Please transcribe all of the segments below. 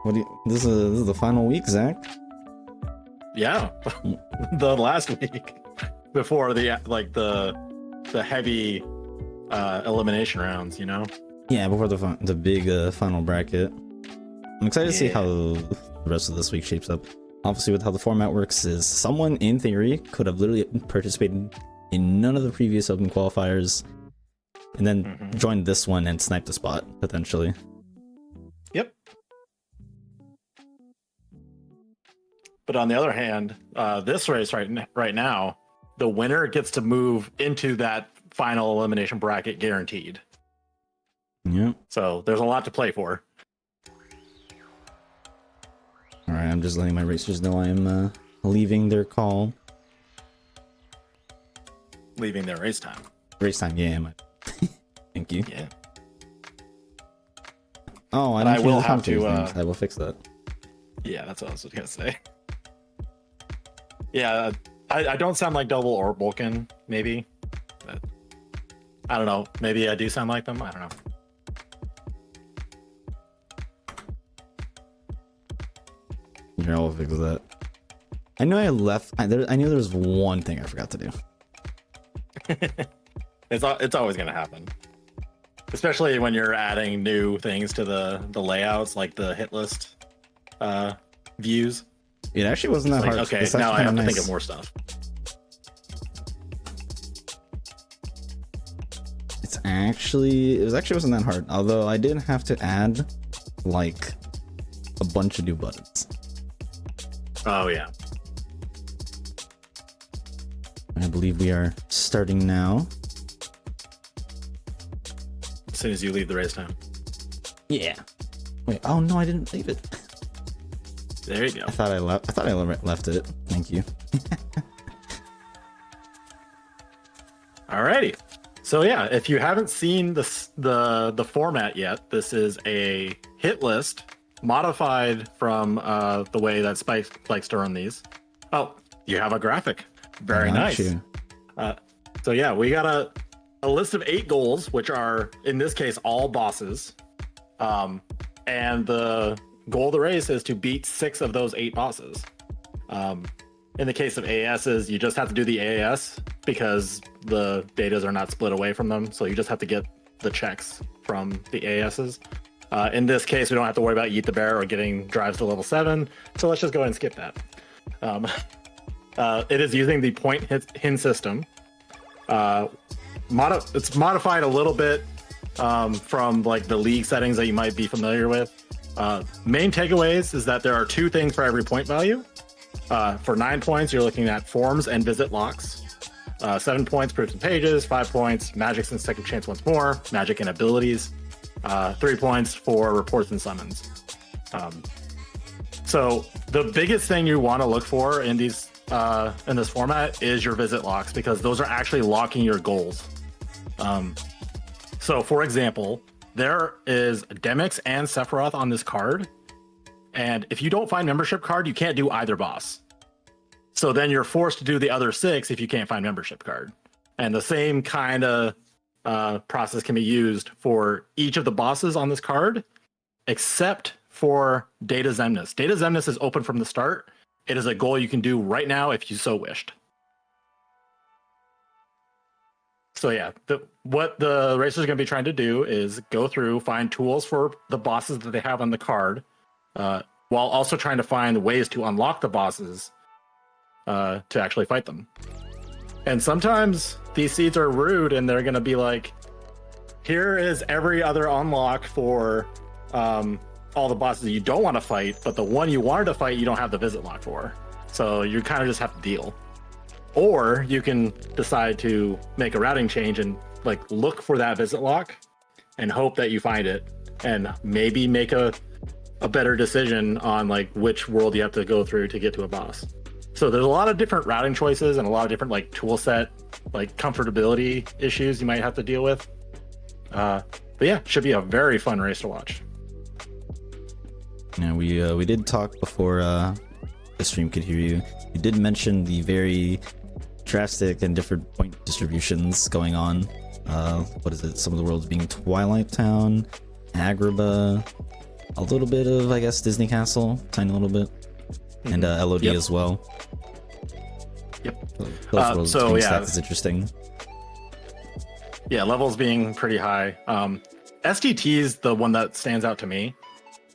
What do you, this is the final week, Zach. Yeah, the last week before the heavy elimination rounds, you know. Yeah, before the big final bracket. I'm excited to see how the rest of this week shapes up. Obviously, with how the format works, is someone in theory could have literally participated in none of the previous open qualifiers, and then joined this one and sniped the spot potentially. Yep. But on the other hand, this race right now, the winner gets to move into that final elimination bracket guaranteed. Yeah. So there's a lot to play for. All right, I'm just letting my racers know I am leaving their call. Leaving their race time. Race time, yeah. Thank you. Yeah. Oh, I will have to. I will fix that. Yeah, that's what I was gonna say. Yeah, I don't sound like Double or Vulcan, maybe. But I don't know. Maybe I do sound like them. I don't know. Here, I'll fix that. I know I left. I knew there was one thing I forgot to do. It's always gonna happen, especially when you're adding new things to the layouts, like the hit list views. It actually wasn't that hard. Okay, now I have to think of more stuff. It actually wasn't that hard. Although I did have to add like a bunch of new buttons. Oh yeah. I believe we are starting now. As soon as you leave the race time. Yeah. Wait. Oh no, I didn't leave it. There you go. I thought I left it. Thank you. Alrighty. So yeah, if you haven't seen the format yet, this is a hit list modified from the way that Spike likes to run these. Oh, you have a graphic. Very nice. So yeah, we got a list of 8 goals, which are in this case all bosses. And the goal of the race is to beat 6 of those 8 bosses. In the case of AASs, you just have to do the AAS because the datas are not split away from them. So you just have to get the checks from the AASs. In this case, we don't have to worry about Yeet the Bear or getting drives to level 7. So let's just go ahead and skip that. It is using the point hin system. It's modified a little bit from like the league settings that you might be familiar with. Main takeaways is that there are 2 things for every point value. For 9 points, you're looking at forms and visit locks. 7 points, proofs and pages. 5 points, magics and second chance once more. Magic and abilities. 3 points for reports and summons. So the biggest thing you want to look for in these in this format is your visit locks, because those are actually locking your goals. So for example, there is Demix and Sephiroth on this card, and if you don't find membership card, you can't do either boss. So then you're forced to do the other 6 if you can't find membership card. And the same kind of process can be used for each of the bosses on this card, except for Data Zemnis. Data Zemnis is open from the start. It is a goal you can do right now if you so wished. So yeah, what the racers are going to be trying to do is go through, find tools for the bosses that they have on the card, while also trying to find ways to unlock the bosses to actually fight them. And sometimes these seeds are rude, and they're going to be like, here is every other unlock for all the bosses you don't want to fight, but the one you wanted to fight, you don't have the visit lock for. So you kind of just have to deal. Or you can decide to make a routing change and like look for that visit lock and hope that you find it, and maybe make a better decision on like which world you have to go through to get to a boss. So there's a lot of different routing choices and a lot of different like tool set, like comfortability issues you might have to deal with. But yeah, should be a very fun race to watch. Yeah, we did talk before the stream could hear you. You did mention the very drastic and different point distributions going on. What is it? Some of the worlds being Twilight Town, Agrabah, a little bit of, I guess, Disney Castle, tiny little bit, and LOD as well. Yep. Those worlds being stacked is interesting. Yeah, levels being pretty high. STT is the one that stands out to me.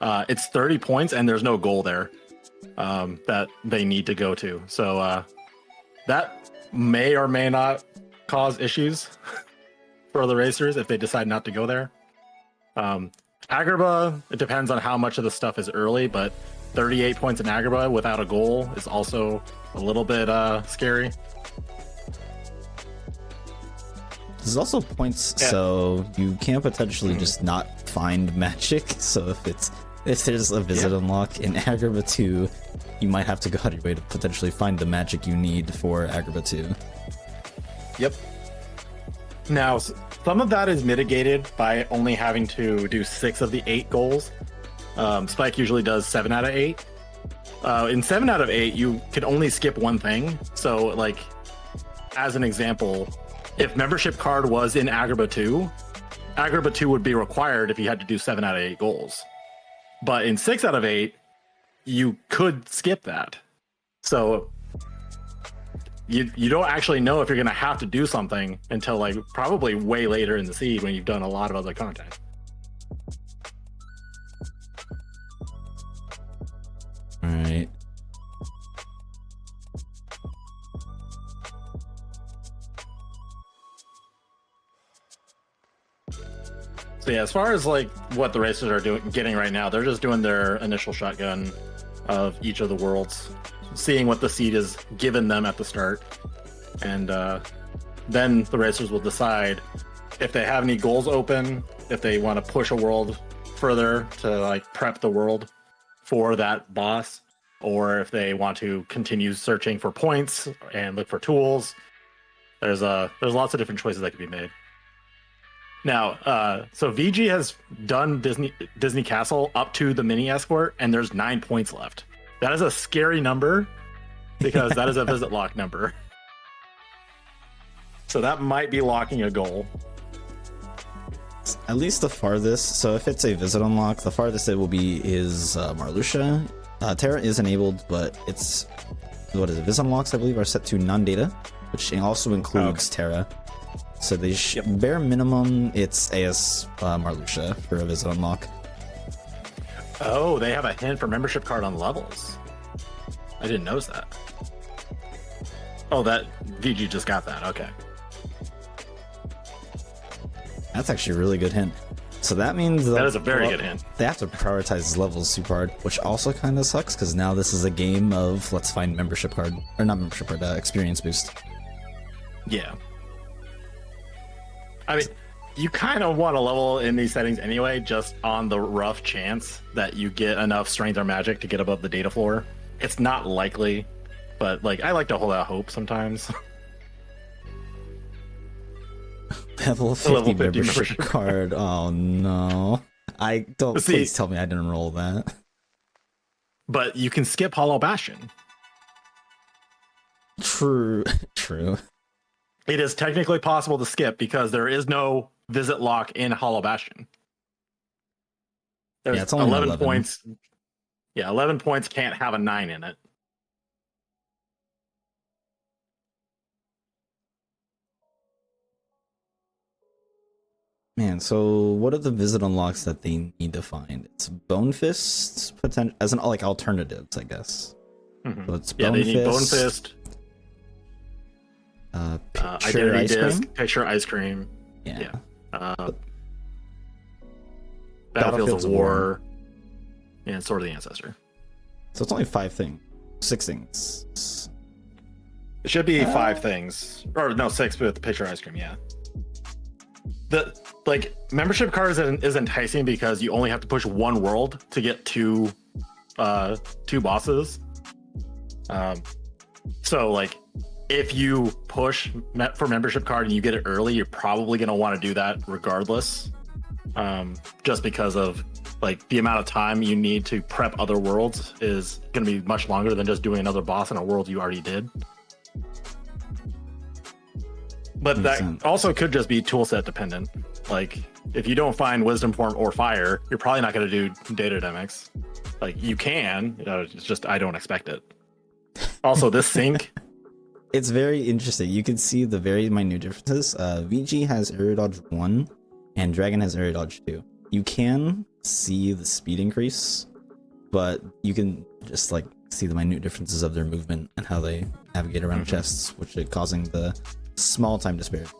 It's 30 points, and there's no goal there that they need to go to. So that may or may not cause issues for the racers if they decide not to go there. Agrabah, it depends on how much of the stuff is early, but 38 points in Agrabah without a goal is also a little bit scary. There's also points, so you can potentially just not find magic. So if there's a visit unlock in Agrabah 2, you might have to go out of your way to potentially find the magic you need for Agrabah 2. Yep. Now, some of that is mitigated by only having to do 6 of the 8 goals. Spike usually does 7 out of 8. In 7 out of 8, you can only skip one thing. So, like, as an example, if membership card was in Agrabah 2, Agrabah 2 would be required if you had to do 7 out of 8 goals. But in 6 out of 8, you could skip that. So you don't actually know if you're going to have to do something until like probably way later in the seed when you've done a lot of other content. All right. So yeah, as far as like what the racers are getting right now, they're just doing their initial shotgun of each of the worlds, seeing what the seed is given them at the start, and then the racers will decide if they have any goals open, if they want to push a world further to like prep the world for that boss, or if they want to continue searching for points and look for tools. There's lots of different choices that could be made. Now, so VG has done Disney Castle up to the mini escort, and there's 9 points left. That is a scary number because that is a visit lock number. So that might be locking a goal. At least the farthest. So if it's a visit unlock, the farthest it will be is Marluxia. Terra is enabled, but it's what is it? Visit unlocks, I believe, are set to non-data, which also includes Terra. So they bare minimum, it's AS Marluxia for a visit unlock. Oh, they have a hint for membership card on levels. I didn't notice that. Oh, that VG just got that. Okay. That's actually a really good hint. So that means that is a very good hint. They have to prioritize levels super hard, which also kind of sucks because now this is a game of let's find membership card, or not membership card, experience boost. Yeah. I mean, you kind of want to level in these settings anyway, just on the rough chance that you get enough strength or magic to get above the data floor. It's not likely, but like I like to hold out hope sometimes. Level 50 membership card. Oh no. Please tell me I didn't roll that. But you can skip Hollow Bastion. True. It is technically possible to skip because there is no visit lock in Hollow Bastion. There's it's only 11 points. Yeah, 11 points can't have a 9 in it. Man, so what are the visit unlocks that they need to find? It's Bone Fist as an like alternatives, I guess. Mm-hmm. So it's they need Bone Fist. Picture ice cream? Picture ice cream. Yeah. Battlefields of War. And Sword of the Ancestor. So it's only 6 things. It should be 5 things. Or no, 6 with the picture ice cream, yeah. The membership card is enticing because you only have to push one world to get two bosses. So like if you push for membership card and you get it early, you're probably going to want to do that regardless. Just because of like the amount of time you need to prep other worlds is going to be much longer than just doing another boss in a world you already did. But Makes that sense. also could just be toolset dependent. Like if you don't find wisdom form or fire, you're probably not going to do data dynamics. Like you can, it's just I don't expect it. Also, this sync. It's very interesting. You can see the very minute differences. VG has area dodge 1 and Dragon has area dodge 2. You can see the speed increase, but you can just like see the minute differences of their movement and how they navigate around chests, which is causing the small time disparity.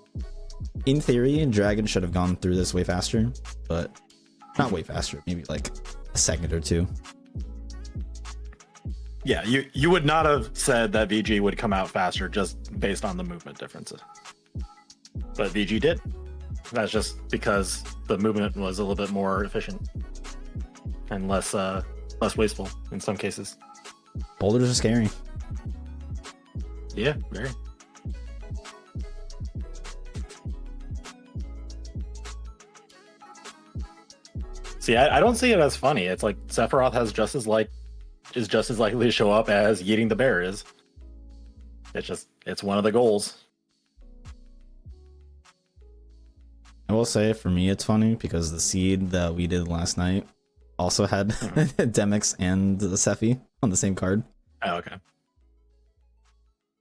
In theory, Dragon should have gone through this way faster, but not way faster, maybe like a second or two. Yeah, you would not have said that VG would come out faster just based on the movement differences. But VG did. That's just because the movement was a little bit more efficient and less wasteful in some cases. Boulders are scary. Yeah, very. See, I don't see it as funny. It's like Sephiroth is just as likely to show up as Yeeting the Bear is. It's one of the goals. I will say for me it's funny because the seed that we did last night also had Demix and the Sephi on the same card. Oh, okay.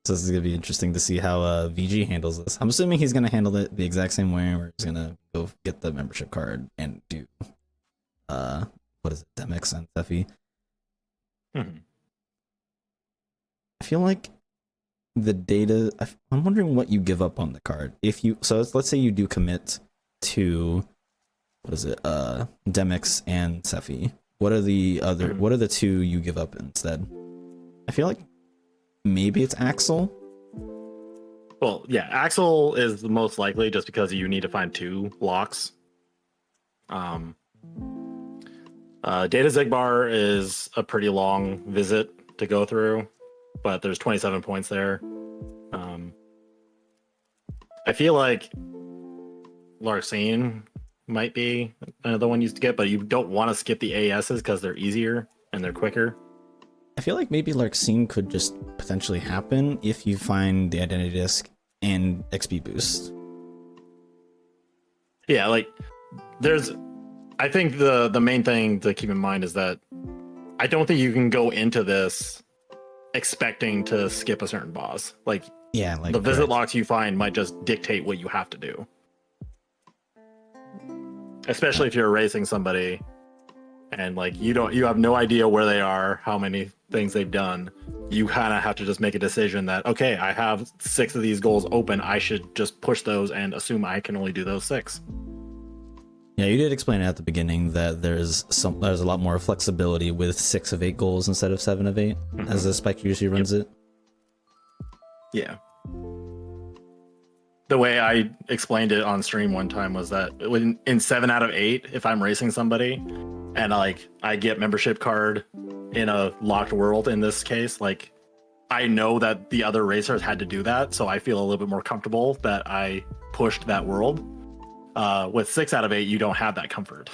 So this is gonna be interesting to see how VG handles this. I'm assuming he's gonna handle it the exact same way, where he's gonna go get the membership card and do what is it, Demix and Sephi. Mm-hmm. I feel like the data. I'm wondering what you give up on the card if you. So let's say you do commit to what is it, Demix and Sephi. What are the other? What are the two you give up instead? I feel like maybe it's Axel. Well, yeah, Axel is the most likely just because you need to find 2 locks. Data Zigbar is a pretty long visit to go through, but there's 27 points there. I feel like Larcene might be the one used to get, but you don't want to skip the ASs because they're easier and they're quicker. I feel like maybe Larcene could just potentially happen if you find the identity disc and XP boost. Yeah, like I think the main thing to keep in mind is that I don't think you can go into this expecting to skip a certain boss. Like, yeah, like the visit locks you find might just dictate what you have to do. Especially if you're racing somebody and like you have no idea where they are, how many things they've done. You kind of have to just make a decision that, okay, I have 6 of these goals open. I should just push those and assume I can only do those 6. Yeah, you did explain at the beginning that there's a lot more flexibility with 6 of 8 goals instead of 7 of 8, as the spec usually runs it. Yeah. The way I explained it on stream one time was that in 7 out of 8, if I'm racing somebody and like I get membership card in a locked world in this case, like I know that the other racers had to do that, so I feel a little bit more comfortable that I pushed that world. With 6 out of 8, you don't have that comfort.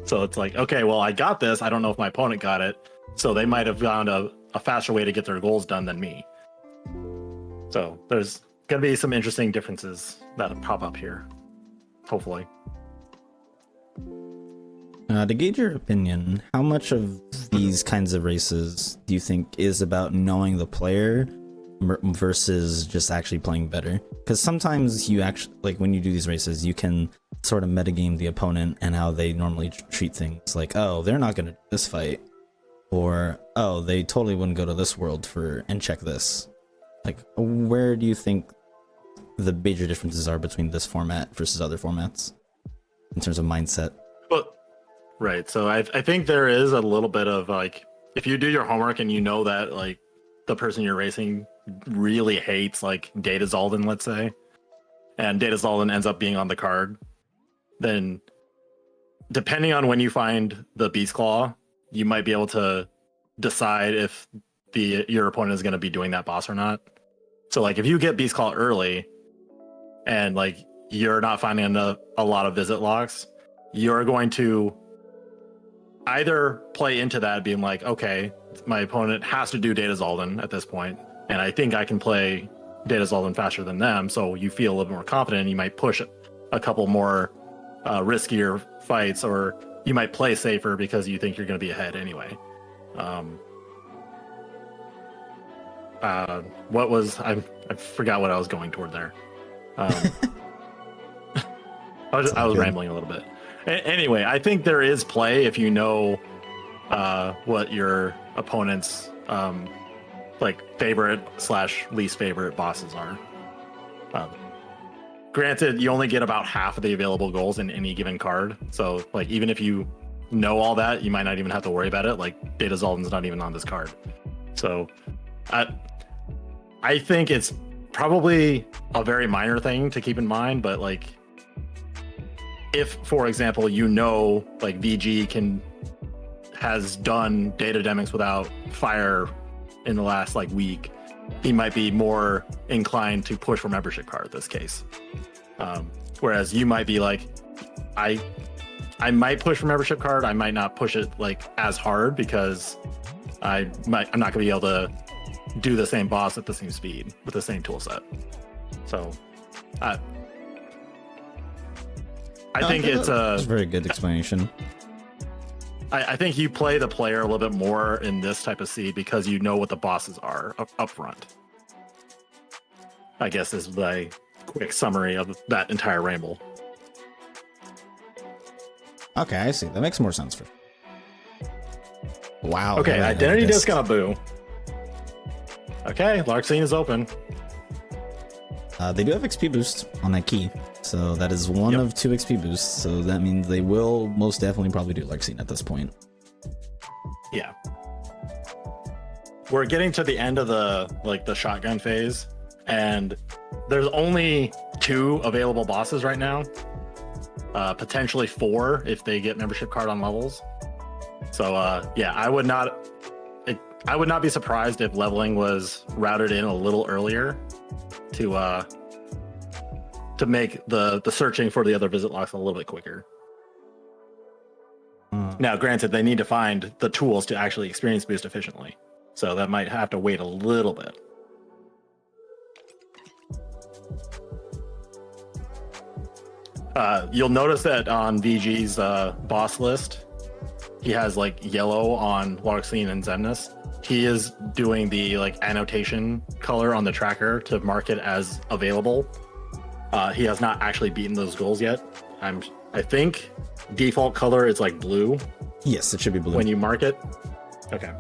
So it's like, okay, well, I got this. I don't know if my opponent got it. So they might have found a faster way to get their goals done than me. So there's going to be some interesting differences that pop up here, hopefully. To gauge your opinion, how much of these kinds of races do you think is about knowing the player versus just actually playing better? Because sometimes you actually, like when you do these races, you can sort of metagame the opponent and how they normally treat things. Like, oh, they're not going to do this fight, or oh, they totally wouldn't go to this world and check this. Like, where do you think the major differences are between this format versus other formats in terms of mindset? Well, right. So I think there is a little bit of like, if you do your homework and you know that like the person you're racing really hates like Data Zaldin, let's say, and Data Zaldin ends up being on the card, then depending on when you find the Beast Claw, you might be able to decide if your opponent is going to be doing that boss or not. So like if you get Beast Claw early and like you're not finding a lot of visit locks, you're going to either play into that being like, okay, my opponent has to do Data Zaldin at this point, and I think I can play data dissolving faster than them, so you feel a little more confident. And you might push a couple more riskier fights, or you might play safer because you think you're going to be ahead anyway. What was I forgot what I was going toward there. I was rambling a little bit. Anyway, I think there is play if you know what your opponent's like favorite / least favorite bosses are. Granted, you only get about half of the available goals in any given card, so like even if you know all that, you might not even have to worry about it. Like Data Zoltan's not even on this card, so I think it's probably a very minor thing to keep in mind. But like, if for example you know like VG has done data demics without fire in the last like week, he might be more inclined to push for membership card in this case. Whereas you might be like, I might push for membership card, I might not push it like as hard because I'm not gonna be able to do the same boss at the same speed with the same tool set. So I think it's a very good explanation. I think you play the player a little bit more in this type of seed because you know what the bosses are up front. I guess is my quick summary of that entire ramble. Okay, I see. That makes more sense for. Wow. Okay, identity disc on a boo. Okay, Larxene is open. They do have XP boost on that key, so that is one of 2 XP boosts. So that means they will most definitely probably do Larxene at this point. Yeah, we're getting to the end of the shotgun phase, and there's only 2 available bosses right now. Potentially 4 if they get membership card on levels. So yeah, I would not be surprised if leveling was routed in a little earlier to make the searching for the other visit logs a little bit quicker. Now, granted, they need to find the tools to actually experience boost efficiently, so that might have to wait a little bit. You'll notice that on VG's boss list, he has like yellow on Larxene and Xemnas. He is doing the like annotation color on the tracker to mark it as available. He has not actually beaten those goals yet. I think default color is like blue. Yes, it should be blue when you mark it. Okay.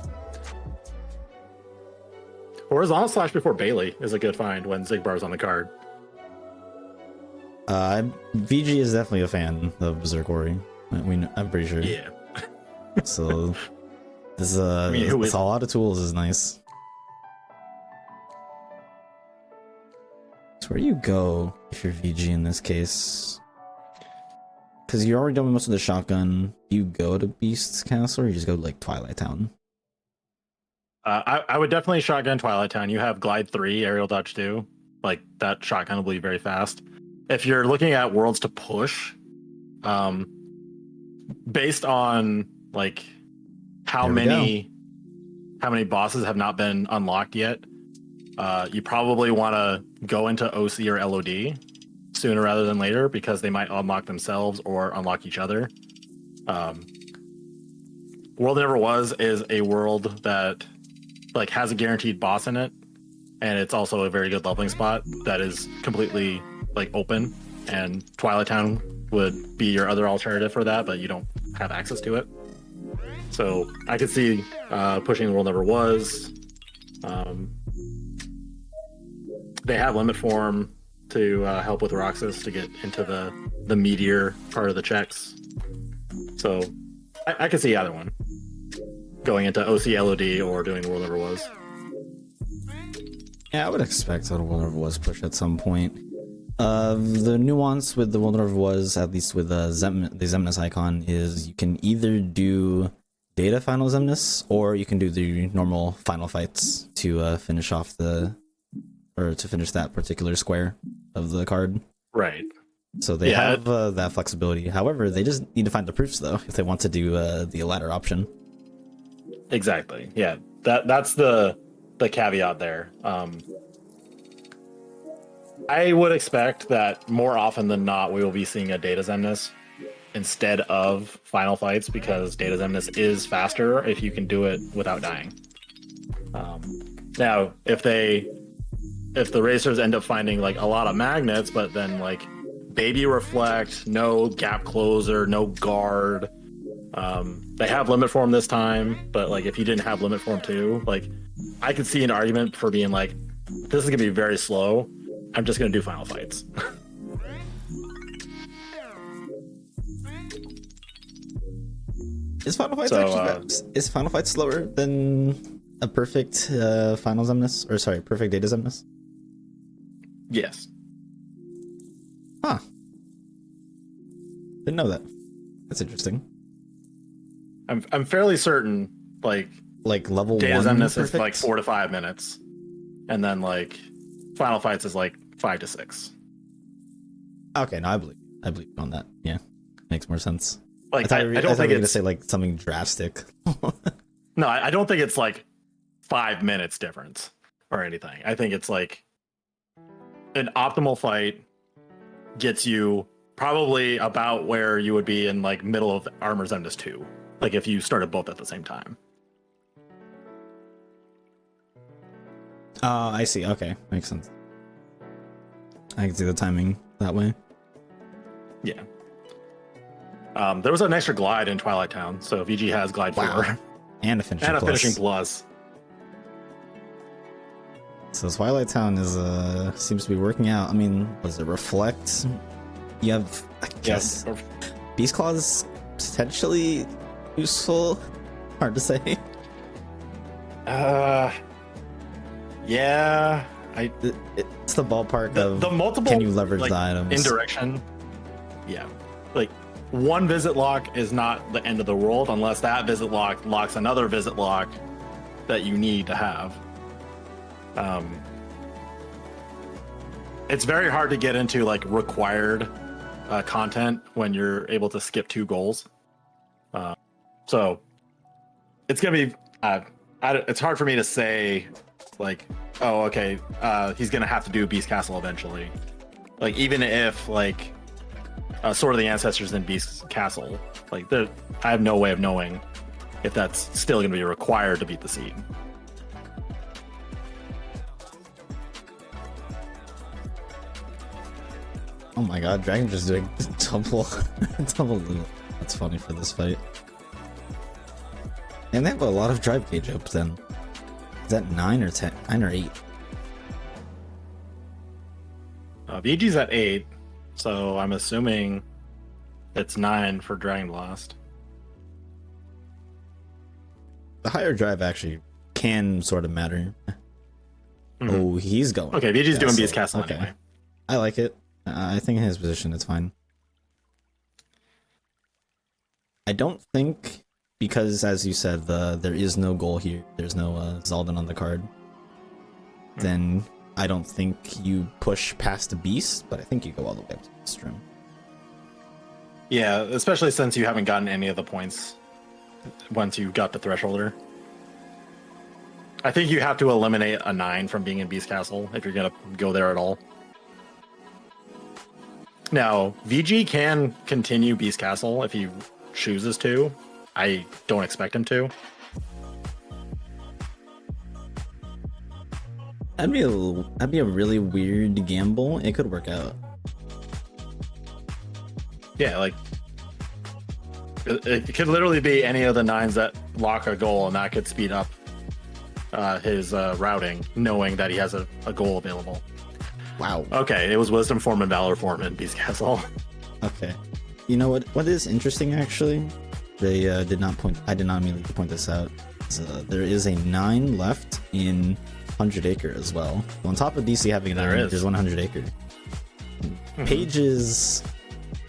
Horizontal slash before Bailey is a good find when Zigbar's on the card. VG is definitely a fan of Berserkori. I'm pretty sure. Yeah. So this a lot of tools is nice. So where do you go if you're VG in this case? Because you're already done most of the shotgun. Do you go to Beast's Castle or you just go to like Twilight Town? I would definitely shotgun Twilight Town. You have Glide 3, Aerial Dodge 2. Like that shotgun will be very fast. If you're looking at worlds to push, based on like how many bosses have not been unlocked yet, you probably want to go into OC or LOD sooner rather than later because they might unlock themselves or unlock each other. World Never Was is a world that like has a guaranteed boss in it, and it's also a very good leveling spot that is completely like open, and Twilight Town would be your other alternative for that, but you don't have access to it. So I could see pushing the World Never Was. They have limit form to help with Roxas to get into the meteor part of the checks. So I could see either one. Going into OC LOD or doing the World Never Was. Yeah, I would expect that a World Never Was push at some point. The nuance with the World Never Was, at least with the Xemnas icon, is you can either do data final Xemnas or you can do the normal final fights to finish off to finish that particular square of the card. Right. So they have that flexibility. However, they just need to find the proofs though if they want to do the latter option. Exactly. Yeah. That's the caveat there. I would expect that more often than not, we will be seeing a Data Zemnis instead of final fights because Data Zemnis is faster if you can do it without dying. Now, if the racers end up finding like a lot of magnets, but then like baby reflect, no gap closer, no guard. They have limit form this time, but like if you didn't have limit form too, like I could see an argument for being like, this is gonna be very slow. I'm just gonna do final fights. Is Final Fight is Final Fight slower than a perfect Final Zemnis, or sorry, perfect Data Zemnis? Yes. Huh. Didn't know that. That's interesting. I'm fairly certain like level Data 1 Zemnis perfect? is like 4 to 5 minutes, and then like Final Fights is like 5 to 6. Okay, no, I believe you on that. Yeah, makes more sense. Like I don't thought think you were gonna it's say like something drastic. no, I don't think it's like 5 minutes difference or anything. I think it's like an optimal fight gets you probably about where you would be in like middle of Armor Zemnis 2. Like if you started both at the same time. I see. Okay, makes sense. I can see the timing that way. Yeah. There was an extra glide in Twilight Town, so VG has glide 4 And a finishing and a plus. finishing plus. So Twilight Town is seems to be working out. I mean, does it reflect? You have, I guess, Yeah. Beast Claw is potentially useful. Hard to say. Yeah. It's the ballpark of The multiple can you leverage like, the items in direction. Yeah. Like one visit lock is not the end of the world unless that visit lock locks another visit lock that you need to have. It's very hard to get into like required content when you're able to skip 2 goals. So it's gonna be it's hard for me to say like, oh, okay, he's gonna have to do Beast Castle eventually. Like even if like Sword of the Ancestors in Beast Castle, like I have no way of knowing if that's still gonna be required to beat the seed. Oh my god, Dragon just doing double loot. That's funny for this fight. And they have a lot of drive gauge up then. Is that 9 or 10? 9 or 8? VG's at 8, so I'm assuming it's 9 for Dragonblast. The higher drive actually can sort of matter. Mm-hmm. Oh, he's going. Okay, VG's doing Beast Castle anyway. I like it. I think in his position it's fine. I don't think, because as you said, there is no goal here. There's no Zaldin on the card. Then I don't think you push past the beast, but I think you go all the way up to the stream. Yeah, especially since you haven't gotten any of the points once you got the Thresholder. I think you have to eliminate a 9 from being in Beast Castle if you're gonna go there at all. Now, VG can continue Beast Castle if he chooses to. I don't expect him to. That'd be a really weird gamble. It could work out. Yeah, like it could literally be any of the 9s that lock a goal, and that could speed up his routing, knowing that he has a goal available. Wow. Okay, it was Wisdom Form and Valor Form in Beast Castle. Okay. You know what is interesting actually? They did not immediately point this out. So there is a 9 left in 100 Acre as well. On top of DC having a 9, there's 100 Acre. Pages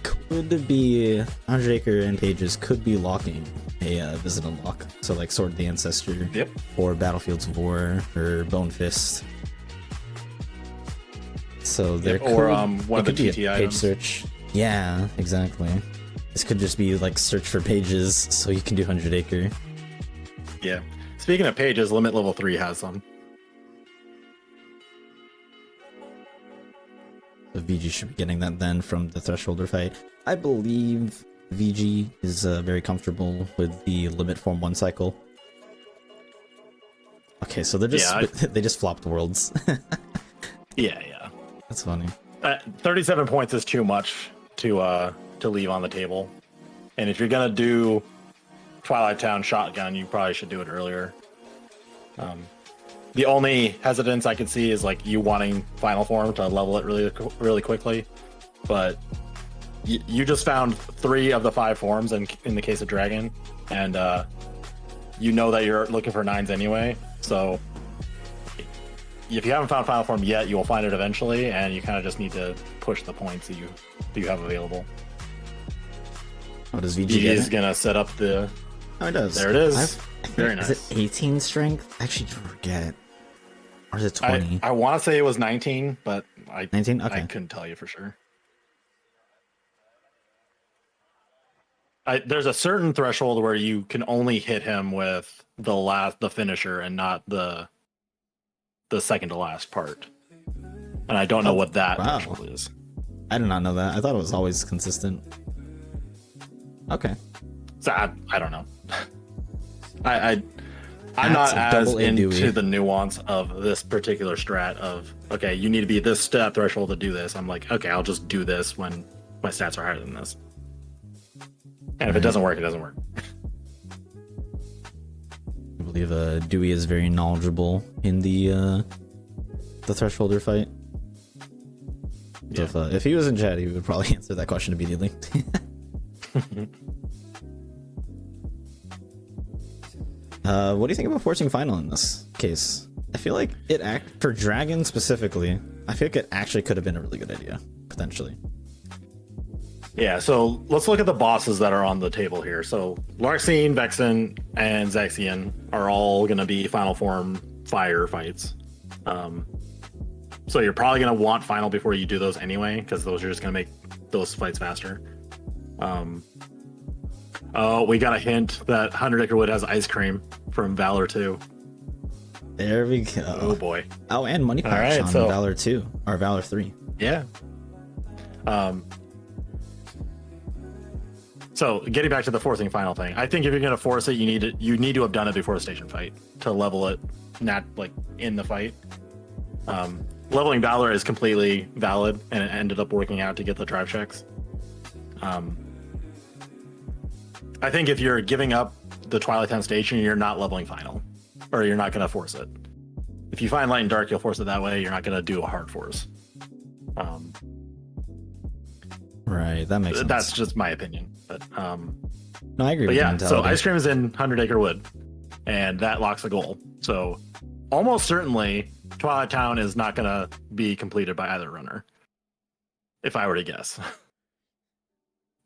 could be 100 Acre, and Pages could be locking a Visit Unlock. So like Sword of the Ancestor, Yep, or Battlefields of War, or Bone Fist. So there could, or one of the be TT a page items. search. Yeah, exactly. This could just be like search for pages, so you can do 100 Acre. Yeah. Speaking of pages, Limit Level 3 has some. VG should be getting that then from the Thresholder fight. I believe VG is very comfortable with the limit form 1 cycle. Okay, so they're just they just flopped worlds. Yeah. That's funny. 37 points is too much to leave on the table, and if you're gonna do Twilight Town shotgun, you probably should do it earlier. The only hesitance I could see is like you wanting final form to level it really quickly, but you just found 3 of the 5 forms in the case of Dragon, and you know that you're looking for 9s anyway. So if you haven't found final form yet, you will find it eventually, and you kind of just need to push the points that you have available. Oh, does VG VG is gonna set up the. Oh, it does. There it is. Very nice. Is it 18 strength? I actually forget. Or is it 20? I want to say it was 19, but 19? Okay. I couldn't tell you for sure. There's a certain threshold where you can only hit him with the finisher and not the second to last part. And I don't know what that threshold is. I did not know that. I thought it was always consistent. Okay. So I don't know. I'm not as into the nuance of this particular strat of, okay, you need to be this stat threshold to do this. I'm like, okay, I'll just do this when my stats are higher than this. And if it doesn't work, it doesn't work. I believe Dewey is very knowledgeable in the Thresholder fight. So if he was in chat, he would probably answer that question immediately. What do you think about forcing final in this case? I feel like for Dragon specifically, I feel like it actually could have been a really good idea, potentially. Yeah, so let's look at the bosses that are on the table here. So Larxene, Vexen, and Zexion are all going to be final form fire fights. So you're probably going to want final before you do those anyway, because those are just going to make those fights faster. Oh, we got a hint that 100 Acre Wood has ice cream from Valor 2. There we go. Oh boy. Oh, and money patch on Valor 2 or Valor 3. Yeah. So getting back to the forcing final thing, I think if you're going to force it, you need to have done it before the station fight to level it, not like in the fight. Leveling Valor is completely valid, and it ended up working out to get the drive checks. I think if you're giving up the Twilight Town station, you're not leveling final, or you're not going to force it. If you find Light and Dark, you'll force it that way. You're not going to do a hard force. Right, that makes sense. That's just my opinion. But no, I agree. But yeah, so Ice Cream is in 100 Acre Wood, and that locks the goal. So almost certainly, Twilight Town is not going to be completed by either runner, if I were to guess.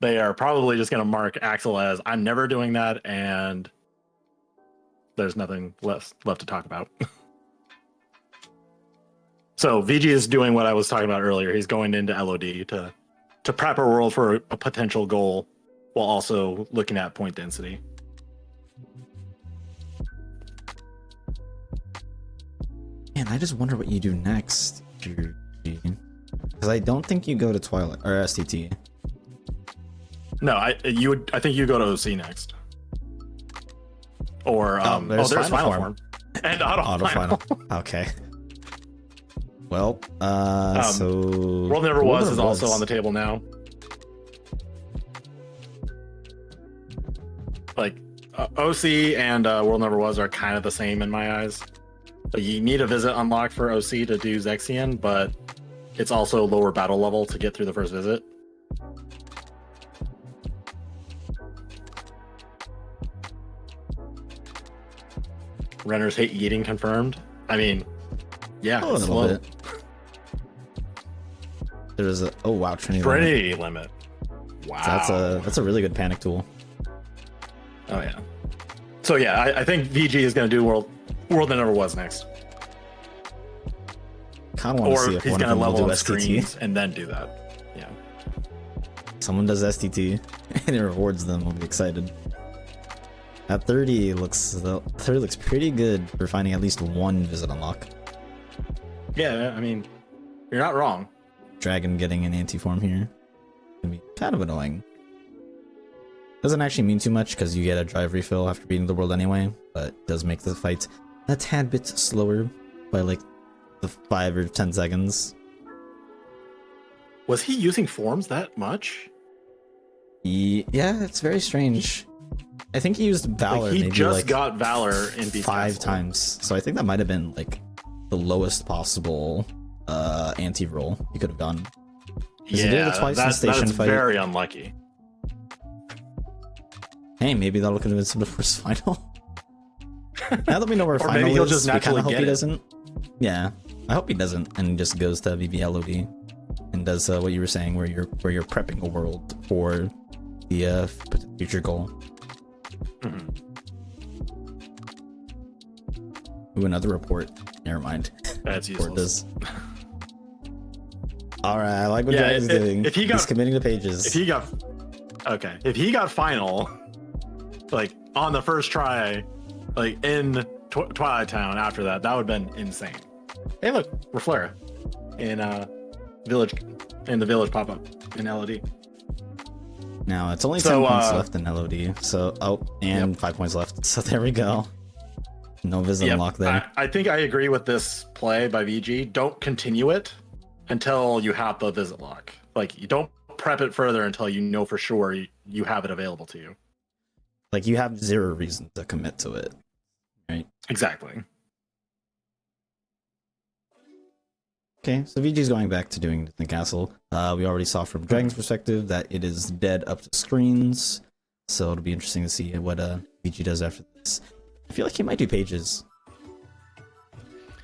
They are probably just going to mark Axel as, I'm never doing that, and there's nothing left to talk about. So VG is doing what I was talking about earlier. He's going into LOD to prep our world for a potential goal while also looking at point density. Man, I just wonder what you do next, because I don't think you go to Twilight or STT. No, I think you go to OC next. Or there's final form. And auto final. Okay. Well, so World Never Was is also on the table now. Like OC and World Never Was are kind of the same in my eyes. So you need a visit unlocked for OC to do Zexion, but it's also lower battle level to get through the first visit. Runners hate eating confirmed. I mean, yeah, a little bit. There's a Trinity limit. Wow, that's a really good panic tool. Oh yeah. So yeah, I think VG is going to do World That Never Was next. Kind of want to see if he's one of going to them will level do up screens STT. and then do that. Yeah. Someone does STT and it rewards them. We'll be excited. At 30 looks pretty good for finding at least one visit unlock. Yeah, I mean, you're not wrong. Dragon getting an anti-form here. Can be kind of annoying. Doesn't actually mean too much because you get a drive refill after beating the world anyway, but it does make the fight a tad bit slower by like the 5 or 10 seconds. Was he using forms that much? Yeah, it's very strange. I think he used Valor. Like he maybe just like got Valor in Beast 5 Castle. times, so I think that might have been like the lowest possible anti-roll you could have done. Yeah, he did it twice in the station that's fight. very unlucky. Hey, maybe that'll convince him to first final. Now that we know where Or final maybe he'll is, just we kind naturally of hope get he it. doesn't. Yeah, I hope he doesn't, and just goes to VBLOD and does what you were saying, where you're prepping a world for the future goal. Mm-hmm. Ooh, another report. Never mind. That's Report useless. does. All right, I like what Yeah, Dragon's doing. if he He's got- committing to pages. If he got final, like on the first try, like in Twilight Town after that, that would have been insane. Hey, look, Reflera in the village pop up in LOD. Now it's only 10 So, points left in LOD. So and 5 points left. So there we go. No Visit unlock there. I think I agree with this play by VG. Don't continue it until you have the visit lock. Like you don't prep it further until you know for sure you have it available to you. Like you have 0 reason to commit to it, right? Exactly. Okay, so VG's going back to doing the castle. We already saw from Dragon's perspective that it is dead up to screens, so it'll be interesting to see what VG does after this. I feel like he might do pages.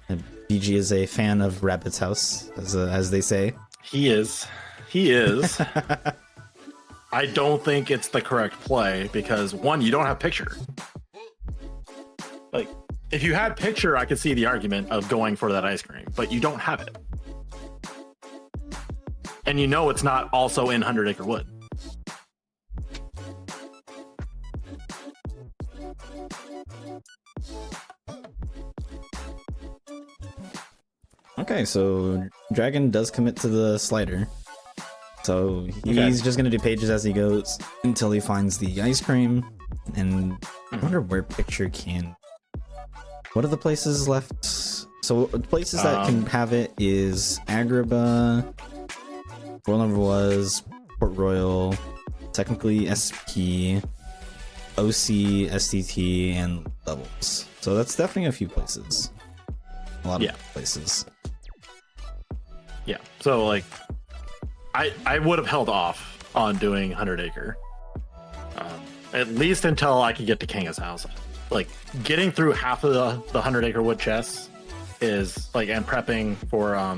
And VG is a fan of Rabbit's House, as they say. He is. He is. I don't think it's the correct play because one, you don't have picture. Like, if you had picture, I could see the argument of going for that ice cream, but you don't have it. And you know it's not also in 100 Acre Wood. Okay, so Dragon does commit to the slider. So he's just gonna do pages as he goes until he finds the ice cream. And I wonder where picture can. What are the places left? So the places that can have it is Agrabah, World Number was Port Royal, technically SP, OC, STT, and levels. So that's definitely a few places. A lot of places. Yeah. So like, I would have held off on doing 100 Acre, at least until I could get to Kanga's house. Like getting through half of the 100 Acre Wood chests is like, and prepping for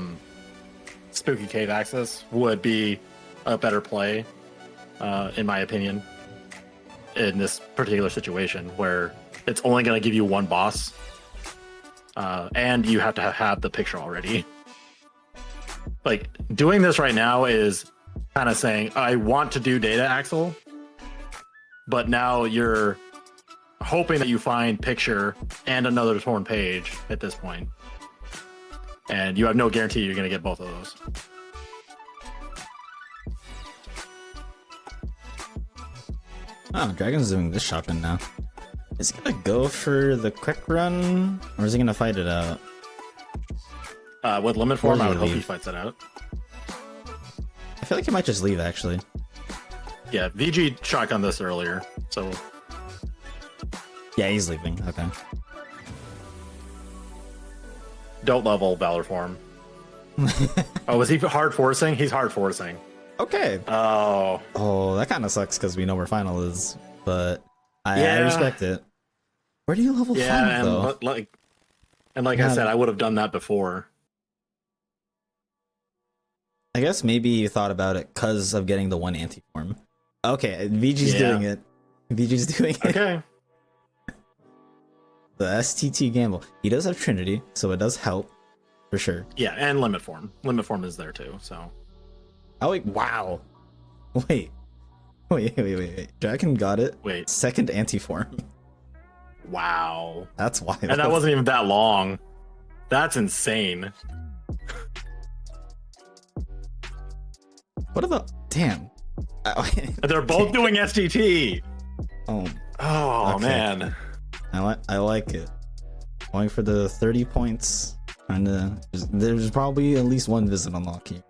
Spooky Cave access would be a better play, in my opinion, in this particular situation where it's only going to give you one boss, and you have to have the picture already. Like doing this right now is kind of saying I want to do data Axel, but now you're hoping that you find picture and another torn page at this point, and you have no guarantee you're going to get both of those. Oh, Dragon's doing this shotgun now. Is he gonna go for the quick run, or is he gonna fight it out? With limit form, I would hope he leave? fights it out. I feel like he might just leave, actually. Yeah, VG shotgun this earlier, so Yeah, he's leaving. Okay. don't level Valor form. Oh, was he hard forcing? He's hard forcing. Okay. Oh, Oh, that kind of sucks because we know where final is, but I Yeah. respect it. Where do you level yeah, final, though? like Yeah. I said, I would have done that before. I guess maybe you thought about it because of getting the one anti-form. Okay, VG's Yeah. doing it. VG's doing it. Okay. The STT gamble. He does have Trinity, so it does help, for sure. Yeah, and limit form. Limit form is there too. So Oh, wait, wow. Wait. Wait. Dragon got it. wait, Second anti-form. wow. That's wild. And that wasn't even that long. That's insane. What are the damn? They're both doing STT. Oh, Oh okay. man. I like it. Going for the 30 points. And there's probably at least one visit unlock here.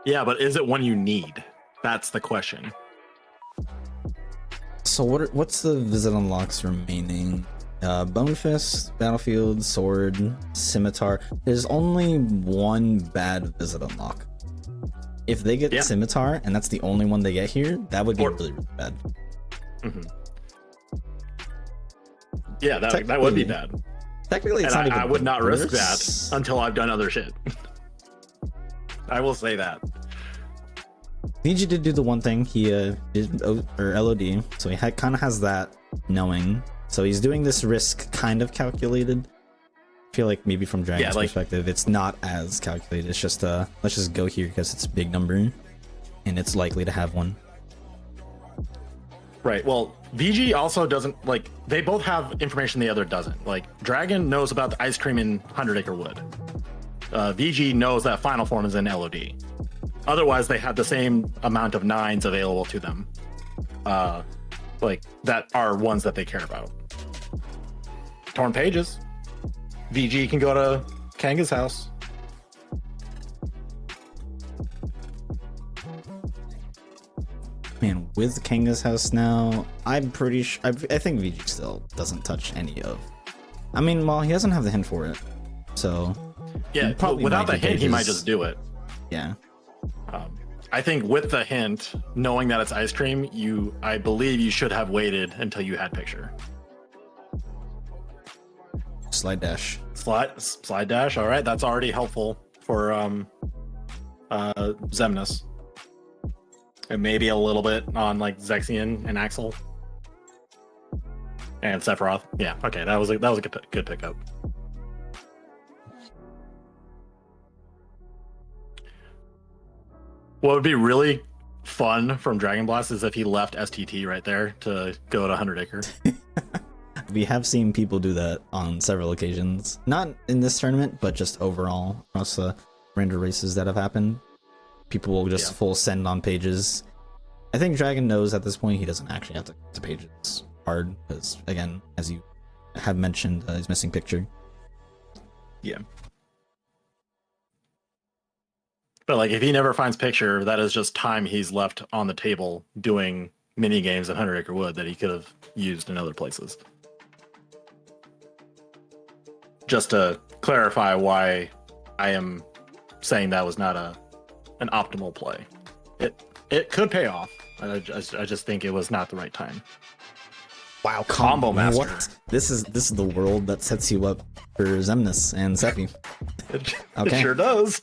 Yeah, but is it one you need? That's the question. So what's the visit unlocks remaining? Bone Fist, Battlefield, Sword, Scimitar. There's only one bad visit unlock. If they get Scimitar and that's the only one they get here, that would be really, really bad. Mm-hmm. Yeah, that would be bad. Technically, it's and not even I would not risk worse. that until I've done other shit. I will say that. VG did do the one thing he did, or LOD, so he kind of has that knowing. So he's doing this risk kind of calculated. I feel like maybe from Dragon's perspective, it's not as calculated. It's just let's just go here because it's a big number, and it's likely to have one. Right. Well, VG also doesn't like. They both have information the other doesn't. Like Dragon knows about the ice cream in 100 Acre Wood. VG knows that final form is in LOD. Otherwise, they have the same amount of 9s available to them. Like that are ones that they care about. Torn Pages. VG can go to Kanga's house. Man, with Kanga's house now, I'm pretty sure. I think VG still doesn't touch any of. I mean, well, he doesn't have the hint for it, so yeah. Probably without the hint, he might just do it. Yeah. I think with the hint, knowing that it's ice cream, I believe you should have waited until you had picture. Slide dash. Slide dash. All right, that's already helpful for Xemnas. And maybe a little bit on like Zexion and Axel. And Sephiroth. Yeah, okay, that was a good pickup. What would be really fun from Dragonblast is if he left STT right there to go to 100 Acre. We have seen people do that on several occasions. Not in this tournament, but just overall across the random races that have happened. People will just full send on pages. I think Dragon knows at this point he doesn't actually have to pages hard, because again, as you have mentioned, he's missing picture. Yeah. But like, if he never finds picture, that is just time he's left on the table doing mini games at 100 Acre Wood that he could have used in other places. Just to clarify why I am saying that was not an optimal play. It could pay off. I just think it was not the right time. Wow, Combo Master. What? This is the world that sets you up for Xemnas and Sephi. It sure does.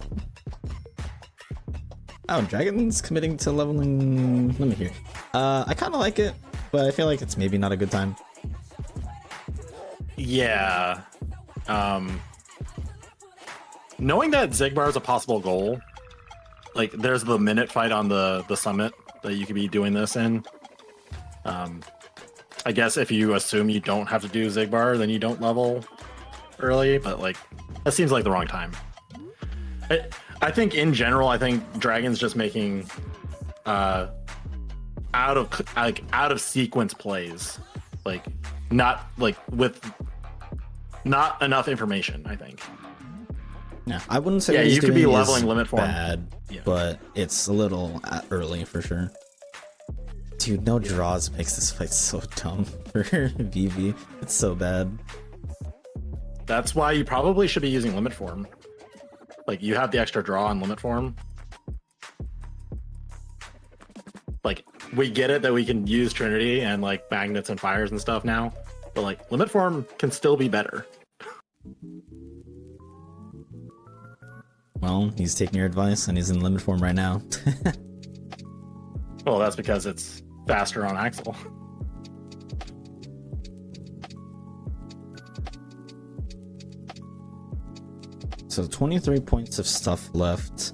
Oh, Dragon's committing to leveling. Let me hear. I kind of like it, but I feel like it's maybe not a good time. Yeah. Knowing that Xigbar is a possible goal, like there's the minute fight on the summit that you could be doing this in. I guess if you assume you don't have to do Xigbar, then you don't level early, but like that seems like the wrong time. I think in general, I think Dragon's just making out of sequence plays, like not like with not enough information, I think. Yeah, I wouldn't say yeah, what he's you could be doing leveling is limit form bad, but it's a little early for sure. Dude, no draws makes this fight so dumb for VV. It's so bad. That's why you probably should be using limit form. Like, you have the extra draw on limit form. Like, we get it that we can use Trinity and like magnets and fires and stuff now, but like limit form can still be better. Well, he's taking your advice and he's in limit form right now. Well, that's because it's faster on Axel. So 23 points of stuff left.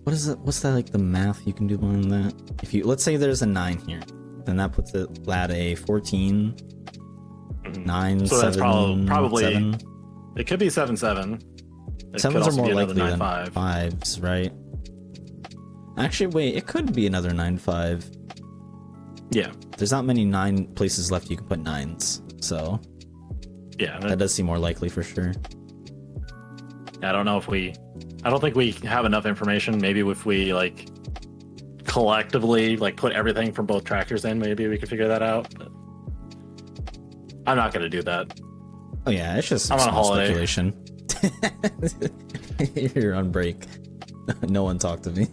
What is it? What's that, like the math you can do on that? If you, let's say there's a 9 here, then that puts it at a 14, 9, so 7, that's probably 7. It could be 7-7. It 7s are more likely than than 5. 5s, right? Actually, wait, it could be another 9-5. Yeah. There's not many 9 places left you can put 9s, so Yeah. that does seem more likely for sure. I don't know if I don't think we have enough information. Maybe if we like collectively like put everything from both tractors in, maybe we could figure that out. But I'm not gonna do that. Oh yeah, it's just I'm on a small holiday. speculation. You're on break. No one talked to me.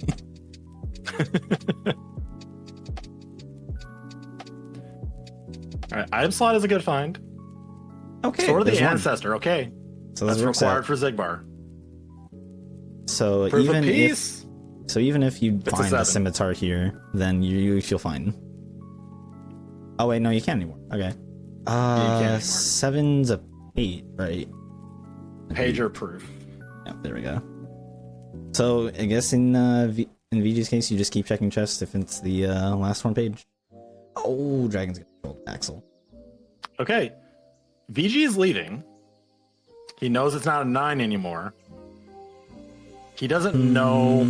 All right, item slot is a good find. Okay. Sword of the there's one. Ancestor. Okay, So that's this works required out. for Zigbar. So Proof of even peace. if you a find a 7. scimitar here, then you'll fine. Oh wait, no, you can't anymore. Okay. can't anymore. 7's a 8, right? Pager proof. Yeah, there we go. So I guess in VG's case, you just keep checking chests if it's the last one page. Oh, Dragon's gonna control Axel. Okay, VG is leaving. He knows it's not a 9 anymore. He doesn't know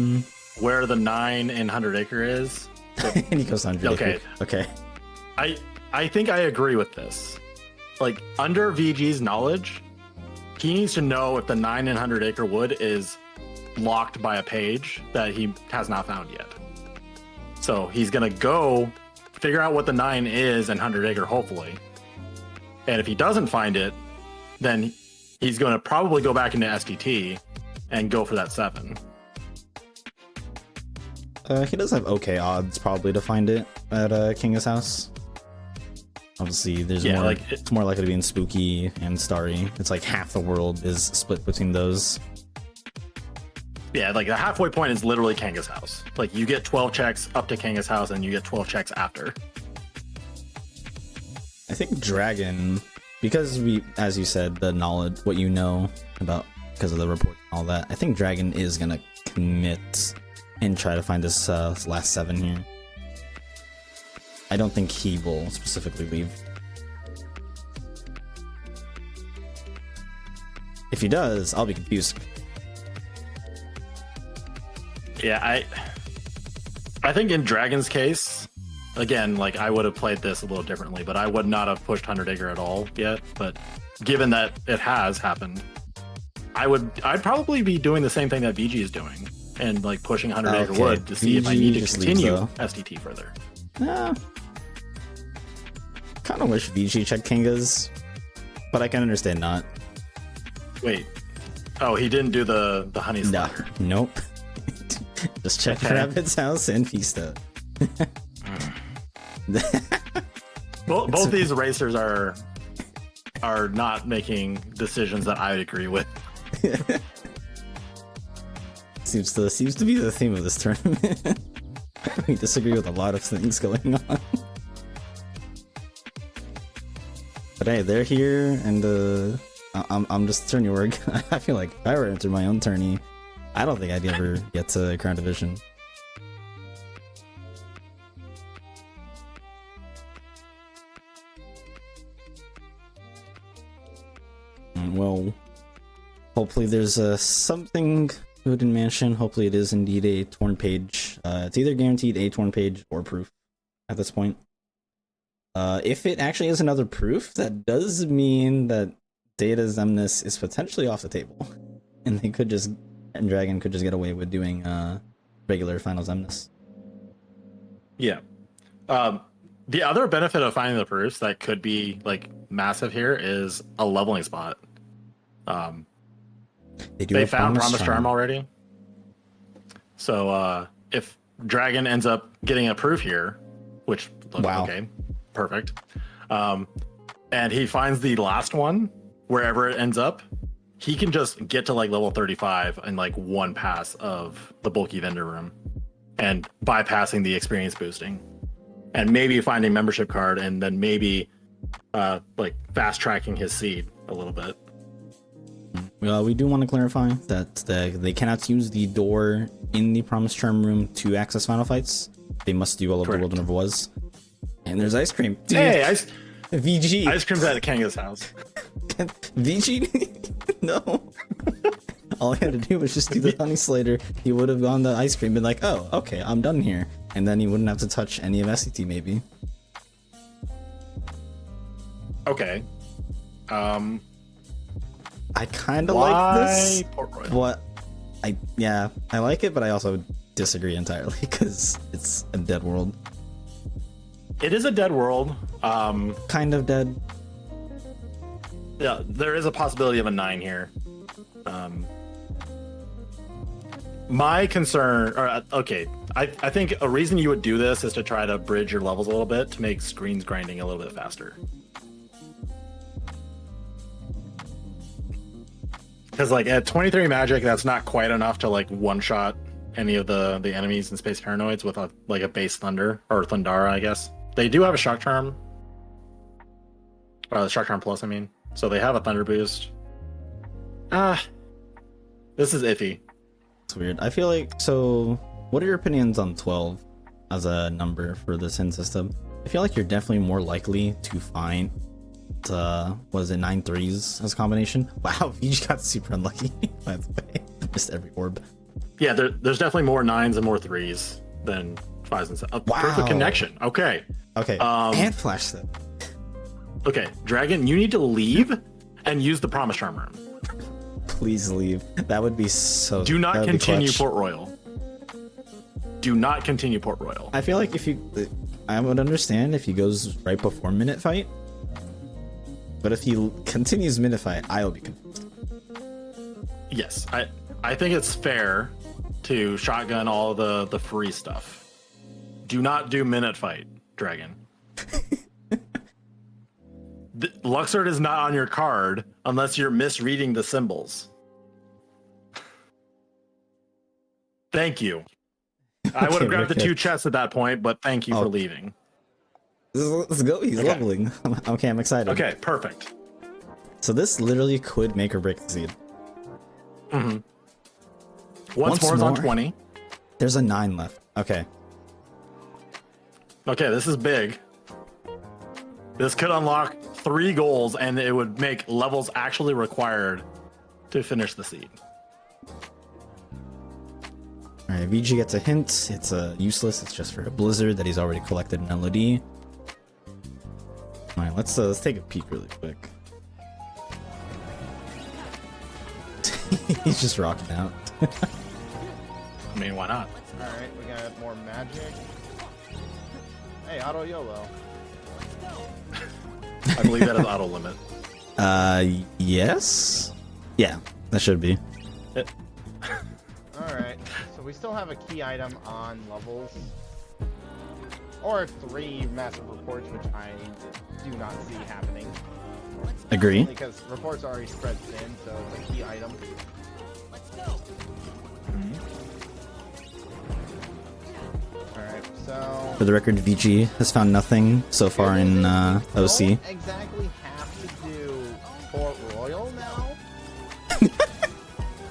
where the 9 in 100 Acre is. And he goes 100 Okay. acre. Okay. I think I agree with this. Like, under VG's knowledge, he needs to know if the 9 in 100 Acre wood is locked by a page that he has not found yet. So he's gonna go figure out what the 9 is in 100 Acre, hopefully. And if he doesn't find it, then he's gonna probably go back into STT and go for that 7. He does have okay odds probably to find it at King's house. Obviously, there's Yeah, more. like it's more likely to be in Spooky and Starry. It's like half the world is split between those. Yeah, like the halfway point is literally Kanga's house. Like you get 12 checks up to Kanga's house and you get 12 checks after. I think Dragon, because as you said, the knowledge, what you know about because of the report and all that. I think Dragon is gonna commit and try to find this last 7 here. I don't think he will specifically leave. If he does, I'll be confused. Yeah, I think in Dragon's case, again, like I would have played this a little differently, but I would not have pushed 100 Acre at all yet. But given that it has happened, I'd probably be doing the same thing that VG is doing and like pushing 100 Acre Okay, wood to see if I VG need to just continue leaves, though. STT further. Kind of wish VG checked Kangas, but I can understand not. Wait. Oh, he didn't do the honey No, slider. nope. Just check Okay. Rabbit's house and Fista. Both these racers are not making decisions that I would agree with. seems to be the theme of this tournament. We disagree with a lot of things going on. But hey, they're here, and I'm just turning work. I feel like if I were to enter my own tourney, I don't think I'd ever get to Crown Division. Well, hopefully there's something good in Mansion. Hopefully it is indeed a torn page. It's either guaranteed a torn page or proof at this point. If it actually is another proof, that does mean that Data Zemnis is potentially off the table. And Dragon could just get away with doing regular Final Zemnis. Yeah. The other benefit of finding the proofs that could be like massive here is a leveling spot. They found Promise Charm already. So if Dragon ends up getting a proof here, which Wow. okay, perfect. And he finds the last one wherever it ends up, he can just get to like level 35 in like one pass of the bulky vendor room and bypassing the experience boosting. And maybe finding membership card and then maybe like fast tracking his seed a little bit. Well, we do want to clarify that they cannot use the door in the Promise Charm room to access Final Fights. They must do all of the Correct. World Never Was. And there's ice cream. Dude, Hey, VG. ice cream's at Kanga's house. VG? No. All he had to do was just do the honey slider. He would have gone to ice cream and been like, oh, okay, I'm done here. And then he wouldn't have to touch any of SCT, maybe. Okay. I kind of like this. Port Royal? What? I like it, but I also disagree entirely because it's a dead world. It is a dead world. Kind of dead. Yeah, there is a possibility of a 9 here. My concern, or okay, I think a reason you would do this is to try to bridge your levels a little bit to make screens grinding a little bit faster. Because like at 23 magic, that's not quite enough to like one-shot any of the enemies in Space Paranoids with a base Thunder or Thundara, I guess. They do have a Shock Charm. Shock Charm Plus, I mean. So they have a Thunder Boost. This is iffy. It's weird. I feel like, so what are your opinions on 12 as a number for this hint system? I feel like you're definitely more likely to find, was it 9 3s as a combination? Wow, you just got super unlucky, by the way. Missed every orb. Yeah, there's definitely more 9s and more 3s than 5s and 7s. Wow. Perfect connection. Okay. Okay, and flash set. Okay, Dragon, you need to leave and use the Promise Charm room. Please leave. That would be so. Do not continue Port Royal. Do not continue Port Royal. I feel like I would understand if he goes right before Minute Fight, but if he continues Minute Fight, I'll be confused. Yes, I think it's fair to shotgun all the free stuff. Do not do Minute Fight, Dragon. Luxord is not on your card unless you're misreading the symbols. Thank you. I would have grabbed the 2 chests at that point, but thank you for leaving. Let's go. He's leveling. Okay, I'm excited. Okay, perfect. So this literally could make or break the seed. Mm-hmm. Once more is on 20. There's a 9 left. Okay. Okay, this is big. This could unlock 3 goals, and it would make levels actually required to finish the seed. Alright, VG gets a hint. It's useless. It's just for a blizzard that he's already collected an LOD. Alright, let's take a peek really quick. He's just rocking out. I mean, why not? Alright, we got more magic. Hey, auto YOLO. I believe that is auto limit. Yes? Yeah, that should be. Alright, so we still have a key item on levels. Or 3 massive reports, which I do not see happening. Agree. Because reports already spread thin, so it's a key item. Alright, so... For the record, VG has found nothing so far in OC. Don't exactly have to do Port Royal now.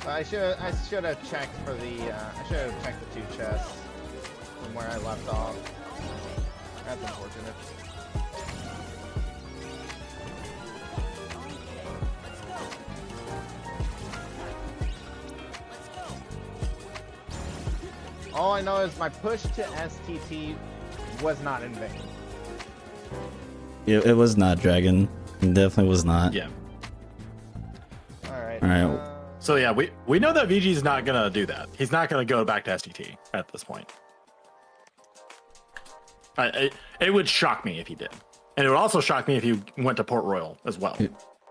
I should have checked for the I should have checked the 2 chests from where I left off. That's unfortunate. All I know is my push to STT was not in vain. It was not, Dragon. It definitely was not. Yeah. Alright. Alright. So yeah, we know that VG's not gonna do that. He's not gonna go back to STT at this point. It would shock me if he did, and it would also shock me if he went to Port Royal as well.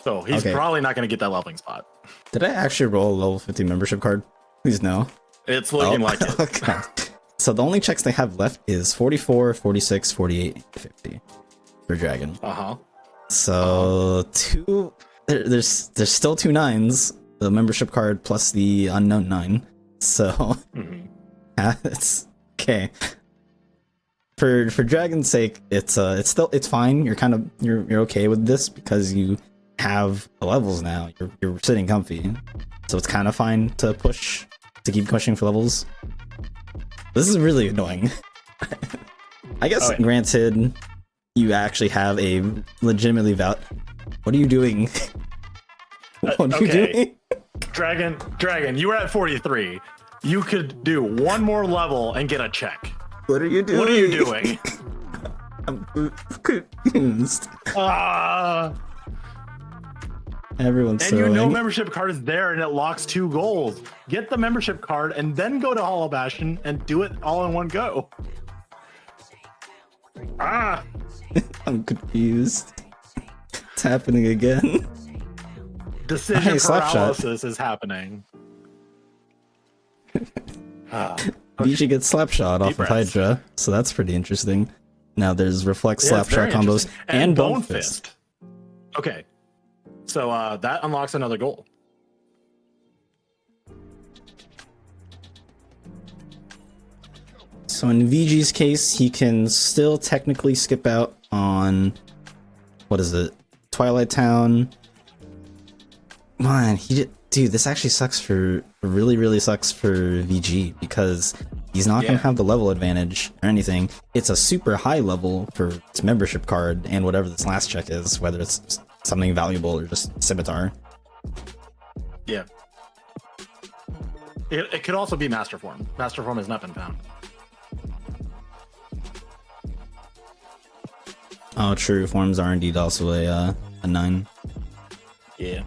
So he's probably not gonna get that leveling spot. Did I actually roll a level 50 membership card? Please no. It's looking like it. Okay. So the only checks they have left is 44, 46, 48, 50 for Dragon. So there's still 2 9s. The membership card plus the unknown 9. So it's okay. For Dragon's sake, it's fine. You're okay with this because you have the levels now. You're sitting comfy, so it's kind of fine to keep pushing for levels. This is really annoying. I guess granted, you actually have a legitimately What are you doing? What are you doing? Dragon, you were at 43. You could do one more level and get a check. What are you doing? What are you doing? I'm confused. Everyone's And throwing. you know membership card is there and it locks 2 goals. Get the membership card and then go to Hollow Bastion and do it all in one go. I'm confused. It's happening again. Decision Hey, Slapshot. paralysis is happening. VG gets Slapshot off of breaths. Hydra, so that's pretty interesting. Now there's Reflect, Yeah, it's Slapshot very combos, interesting. and Bone Fist. Okay. So that unlocks another goal. So in VG's case, he can still technically skip out on, what is it, Twilight Town. Man, dude, this actually sucks for, really sucks for VG, because he's not going to have the level advantage or anything. It's a super high level for its membership card and whatever this last check is, whether it's something valuable or just Scimitar. Yeah. It could also be Master Form. Master Form has not been found. Oh, true. Forms are indeed also a 9. Yeah.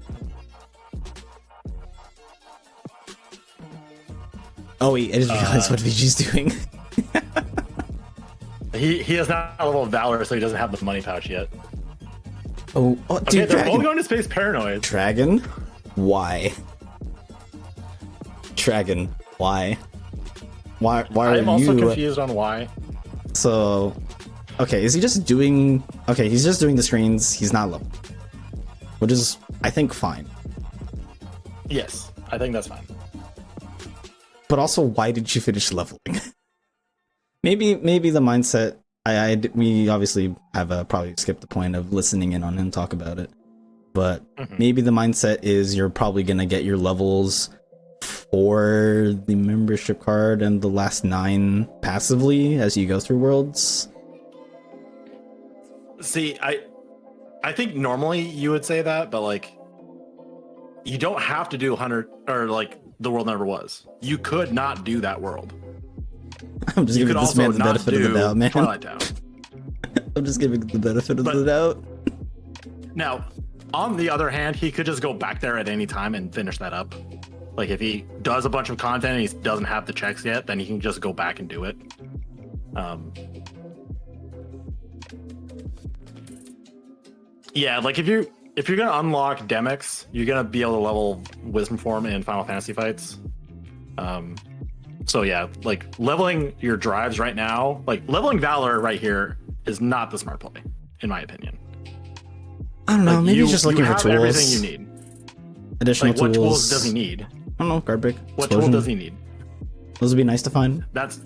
Oh wait, I just realized what VG's doing. He has not a level of Valor, so he doesn't have the money pouch yet. Oh, Okay, dude, they're both Dragon. going to Space Paranoid. Dragon? Why? Dragon, why? Why are I'm also you... confused on why. So, okay, is he just doing... Okay, he's just doing the screens, he's not level. Which is, I think, fine. Yes, I think that's fine. But also, why did you finish leveling? maybe the mindset... we obviously have probably skipped the point of listening in on him talk about it. But maybe the mindset is you're probably going to get your levels for the membership card and the last 9 passively as you go through worlds. See, I think normally you would say that, but like, you don't have to do 100 or like the world never was. You could not do that world. I'm just You giving could this man also the not benefit of the do doubt, man. Twilight Town. I'm just giving the benefit of But- the doubt. Now, on the other hand, he could just go back there at any time and finish that up. Like if he does a bunch of content and he doesn't have the checks yet, then he can just go back and do it. Yeah, like if you're gonna unlock Demix, you're gonna be able to level Wisdom Form in Final Fantasy fights. So yeah, like leveling your drives right now, like leveling Valor right here is not the smart play, in my opinion. I don't know, Like, maybe you, he's just looking you for have tools. everything you need. Additional Like what tools. tools does he need? I don't know, guard break. What explosion. tool does he need? Those would be nice to find. That's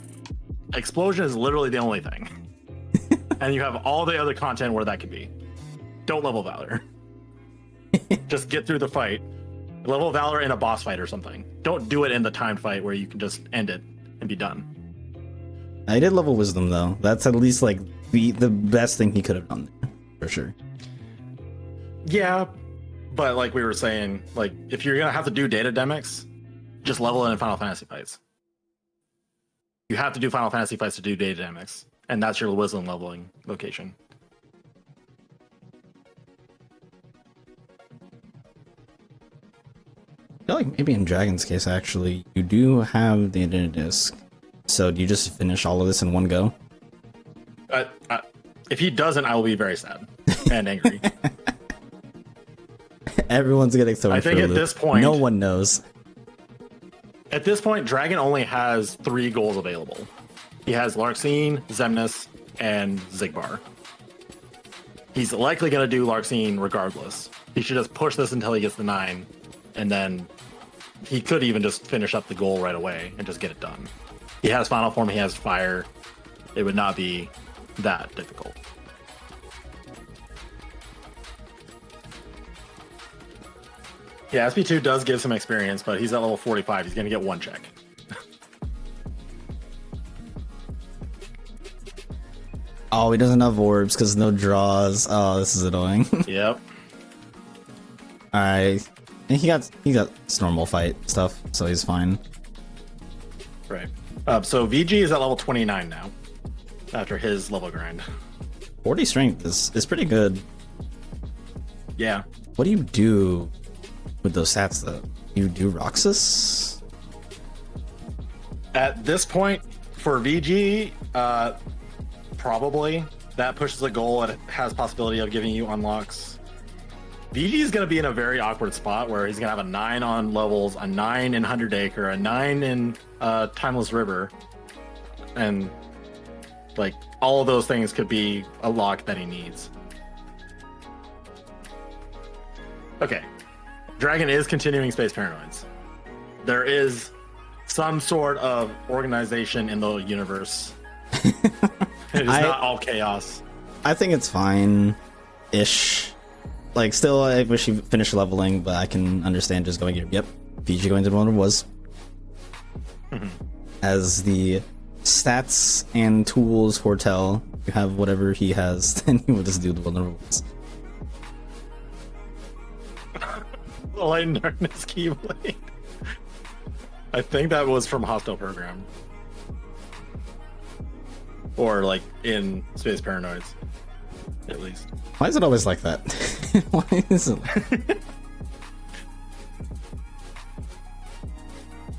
explosion is literally the only thing. And you have all the other content where that could be. Don't level Valor. Just get through the fight. Level Valor in a boss fight or something. Don't do it in the timed fight where you can just end it and be done. I did level Wisdom though. That's at least like the best thing he could have done there, for sure. Yeah, but like we were saying, like if you're gonna have to do data demics, just level it in Final Fantasy fights. You have to do Final Fantasy fights to do data demics, and that's your Wisdom leveling location. I feel like maybe in Dragon's case, actually, you do have the Identity Disc. So do you just finish all of this in one go? If he doesn't, I will be very sad and angry. Everyone's getting thrown I for think a at loop. this point- no one knows. At this point, Dragon only has 3 goals available. He has Larxene, Xemnas, and Zigbar. He's likely going to do Larxene regardless. He should just push this until he gets the 9, and then he could even just finish up the goal right away and just get it done. He has Final Form, he has Fire. It would not be that difficult. Yeah, SP2 does give some experience, but he's at level 45. He's going to get 1 check. Oh, he doesn't have orbs because no draws. Oh, this is annoying. Yep. Alright. And he got his normal fight stuff, so he's fine. Right. So VG is at level 29 now, after his level grind. 40 strength is pretty good. Yeah. What do you do with those stats though? You do Roxas? At this point, for VG, probably that pushes a goal and it has possibility of giving you unlocks. VG is going to be in a very awkward spot where he's going to have a 9 on levels, a 9 in 100 Acre, a 9 in Timeless River, and like all of those things could be a lock that he needs. Okay, Dragon is continuing Space Paranoids. There is some sort of organization in the universe. It is not all chaos. I think it's fine-ish. Like, still, I wish he finished leveling, but I can understand just going here. Yep, VG going to the one it was. As the stats and tools foretell, you have whatever he has, then he will just do the one it was. The Light and Darkness Keyblade. I think that was from Hostile Program. Or like in Space Paranoids, at least. Why is it always like that? Why is it?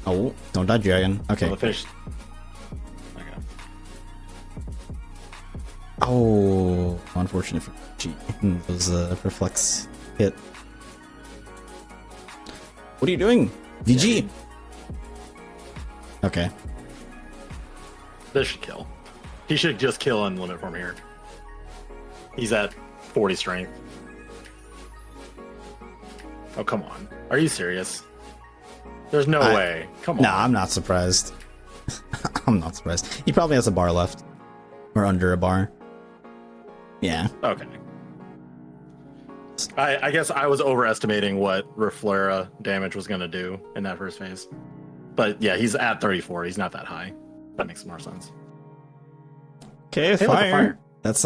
Oh, don't die, Dragon. Okay. Oh, the fish. Okay. Oh, unfortunate for G. It was a reflex hit. What are you doing? VG! Okay. This should kill. He should just kill and limit form here. He's at 40 strength. Oh, come on. Are you serious? There's no way. Come on. Nah, I'm not surprised. I'm not surprised. He probably has a bar left. Or under a bar. Yeah. Okay. I guess I was overestimating what Reflera damage was going to do in that first phase. But yeah, he's at 34. He's not that high. That makes more sense. Okay, Hey, look, a fire. That's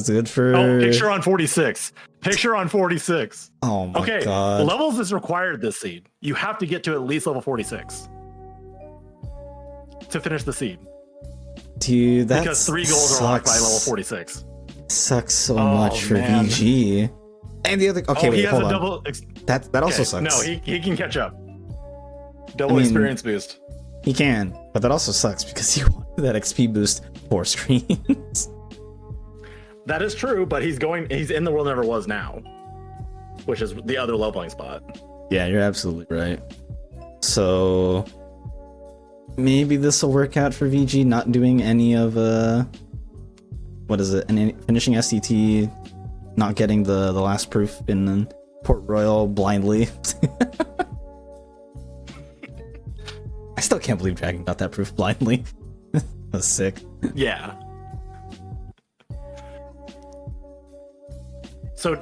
good for... Oh, picture on 46. Picture on 46. Oh my Okay, god. levels is required this seed. You have to get to at least level 46 to finish the seed. Dude, that Because 3 goals are locked by level 46. Sucks so much for VG. And the other... Okay, wait, hold on. That also sucks. No, he can catch up. Double experience boost. He can, but that also sucks because he wanted that XP boost for screens. That is true, but he's in the world never was now, which is the other leveling spot. Yeah, you're absolutely right. So maybe this will work out for VG, not doing any of what is it? Finishing STT, not getting the last proof in Port Royal blindly. I still can't believe Dragon got that proof blindly. That's sick. Yeah. So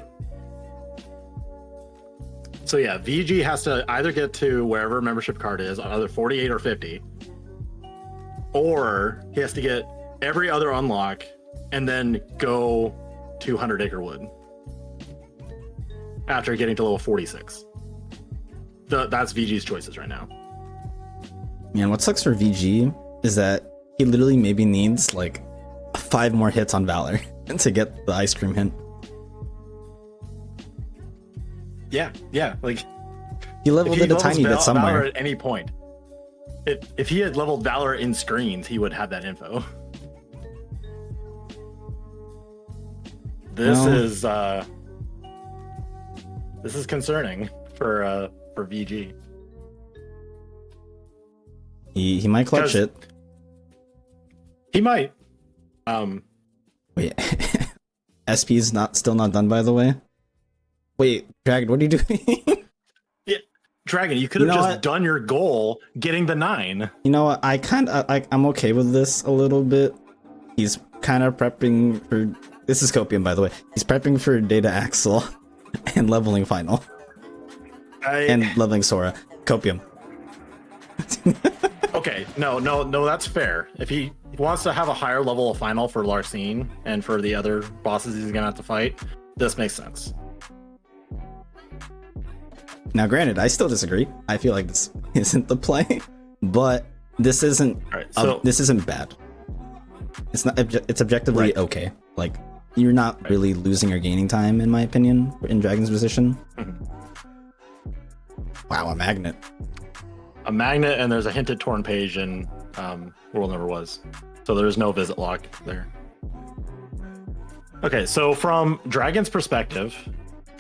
yeah, VG has to either get to wherever membership card is, either 48 or 50, or he has to get every other unlock and then go to 100 Acre Wood after getting to level 46. That's VG's choices right now. Man, what sucks for VG is that he literally maybe needs like 5 more hits on Valor to get the ice cream hint. Yeah, like he leveled it a tiny bit somewhere. Valor at any point. If he had leveled Valor in screens, he would have that info. This is concerning for VG. He might clutch it. He might. Wait, SP's still not done, by the way. Wait, Dragon, what are you doing? Yeah, Dragon, you could have just done your goal, getting the 9. You know what? I'm okay with this a little bit. He's kind of prepping for. This is Copium, by the way. He's prepping for Data Axel and leveling Final and leveling Sora. Copium. Okay, no, that's fair. If he wants to have a higher level of Final for Larcene and for the other bosses he's gonna have to fight, this makes sense. Now, granted, I still disagree. I feel like this isn't the play, but this isn't. Right, so this isn't bad. It's not. It's objectively Right. okay. Like you're not really losing or gaining time, in my opinion, in Dragon's position. Wow, a magnet. a magnet, and there's a hinted torn page in World Never Was. So there's no visit lock there. Okay, so from Dragon's perspective,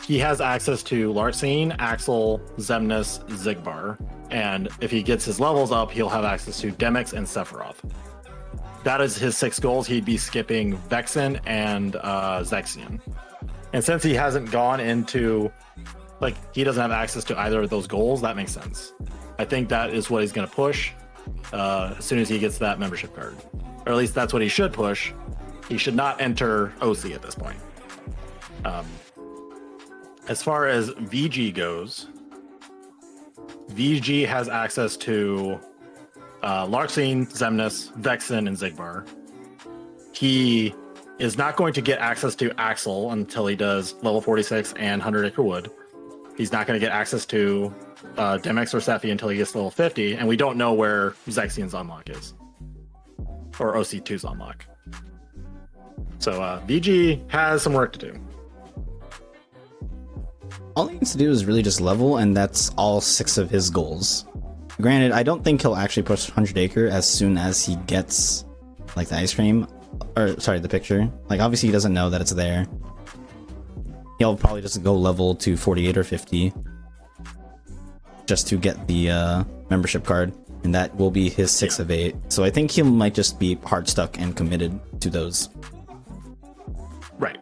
he has access to Larxene, Axel, Xemnas, Xigbar, and if he gets his levels up, he'll have access to Demyx and Sephiroth. That is his 6 goals. He'd be skipping Vexen and Zexion. And since he hasn't gone into, like, he doesn't have access to either of those goals, that makes sense. I think that is what he's going to push as soon as he gets that membership card. Or at least that's what he should push. He should not enter OC at this point. As far as VG goes, VG has access to Larxene, Xemnas, Vexen, and Xigbar. He is not going to get access to Axel until he does level 46 and 100 Acre Wood. He's not going to get access to Demyx or Sephi until he gets level 50, and we don't know where Zexion's unlock is. Or OC2's unlock. So VG has some work to do. All he needs to do is really just level, and that's all 6 of his goals. Granted, I don't think he'll actually push 100 Acre as soon as he gets, like, the ice cream. Or, sorry, the picture. Like, obviously he doesn't know that it's there. He'll probably just go level to 48 or 50. Just to get the membership card. And that will be his 6 of 8. So I think he might just be hard stuck and committed to those. Right.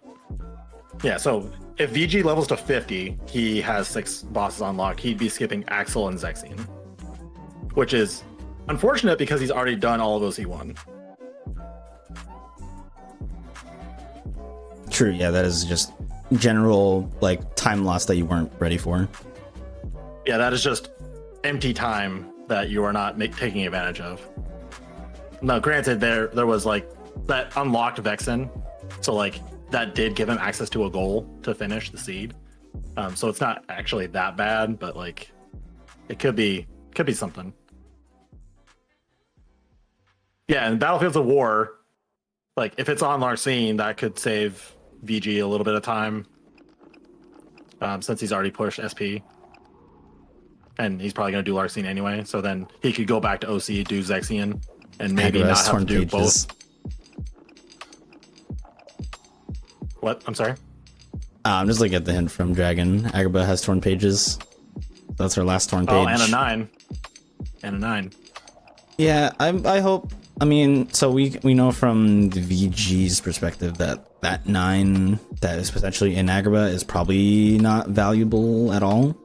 Yeah, so if VG levels to 50, he has 6 bosses unlocked. He'd be skipping Axel and Zexion, which is unfortunate because he's already done all of OC1. True, yeah, that is just general, like, time loss that you weren't ready for. Yeah, that is just empty time that you are not taking advantage of. Now, granted, there was, like, that unlocked Vexen, so, like, that did give him access to a goal to finish the seed. So it's not actually that bad, but, like, it could be something. Yeah, and Battlefields of War, like, if it's on Larxene, that could save VG a little bit of time, since he's already pushed SP. And he's probably going to do Larxene anyway, so then he could go back to OC, do Zexion, and maybe not have to do both. What? I'm sorry? I'm just looking at the hint from Dragon. Agrabah has torn pages. That's her last torn page. Oh, and a 9. And a 9. Yeah, I hope. I mean, so we know from the VG's perspective that 9 that is potentially in Agrabah is probably not valuable at all.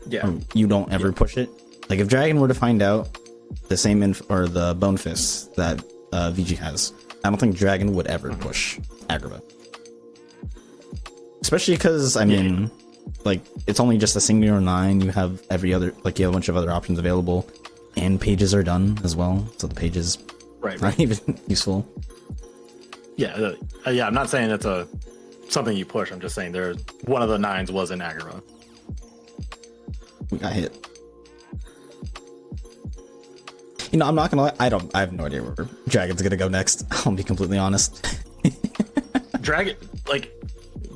Yeah. Or you don't ever push it. Like, if Dragon were to find out the same or the Bone Fist that VG has, I don't think Dragon would ever push Agrabah. Especially because, I mean, like, it's only just a singular 9. You have every other, like, you have a bunch of other options available, and pages are done as well. So the pages aren't even useful. Yeah, yeah. I'm not saying it's something you push. I'm just saying one of the 9s was in Agrabah. We got hit. You know, I'm not gonna lie. I have no idea where Dragon's gonna go next. I'll be completely honest. Dragon, like,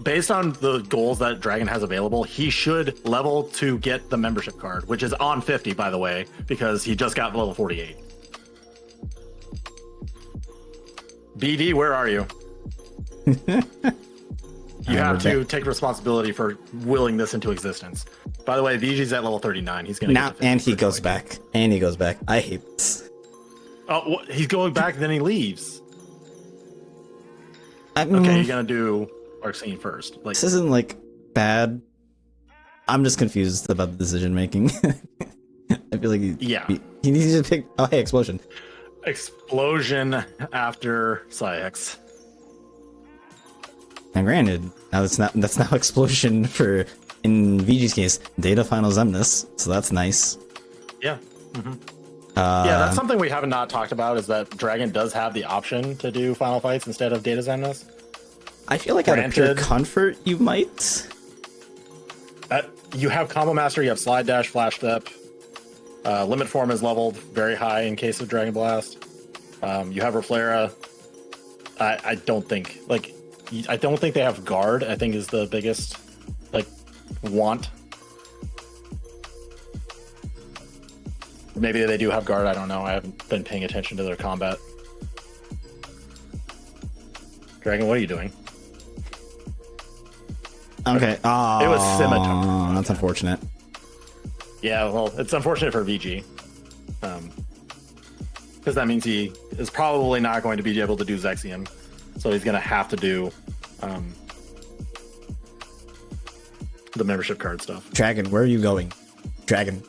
based on the goals that Dragon has available, he should level to get the membership card, which is on 50, by the way, because he just got level 48. BD, where are you? You have to take responsibility for willing this into existence. By the way, VG's at level 39. He's gonna now, and he goes back. And he goes back. I hate this. Oh, he's going back, then he leaves. Okay, you're gonna do Larxene first. Like, this isn't, like, bad. I'm just confused about the decision making. I feel like he needs to pick. Oh, hey, explosion! Explosion after Psyx. And granted, now that's now explosion for, in VG's case, Data Final Xemnas, so that's nice. Yeah. Yeah, that's something we haven't not talked about, is that Dragon does have the option to do Final Fights instead of Data Xemnas. I feel like out of pure comfort, you might. you have Combo Master, you have Slide Dash, Flash Step. Limit Form is leveled very high in case of Dragonblast. You have Reflera. I don't think they have Guard. I think is the biggest want. Maybe they do have Guard. I don't know. I haven't been paying attention to their combat. Dragon, what are you doing? Okay. Oh, it was Scimitar. That's unfortunate. Yeah, well, it's unfortunate for VG. Because that means he is probably not going to be able to do Zexion. So he's going to have to do the membership card stuff. Dragon, where are you going? Dragon.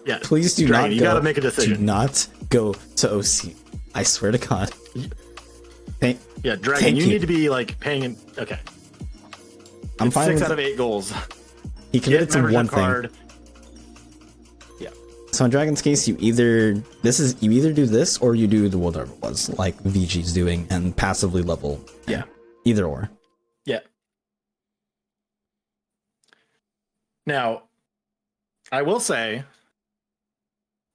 Yeah. Please do Dragon, not you go. gotta make a decision. Do not go to OC. I swear to God. Yeah, Dragon, you need to be paying. Okay. I'm fine 6 with out of 8 goals. He committed to one card. thing. Yeah. So in Dragon's case, you either do this or you do the whatever it was, like VG's doing, and passively level. Yeah. Either or. Yeah. Now, I will say,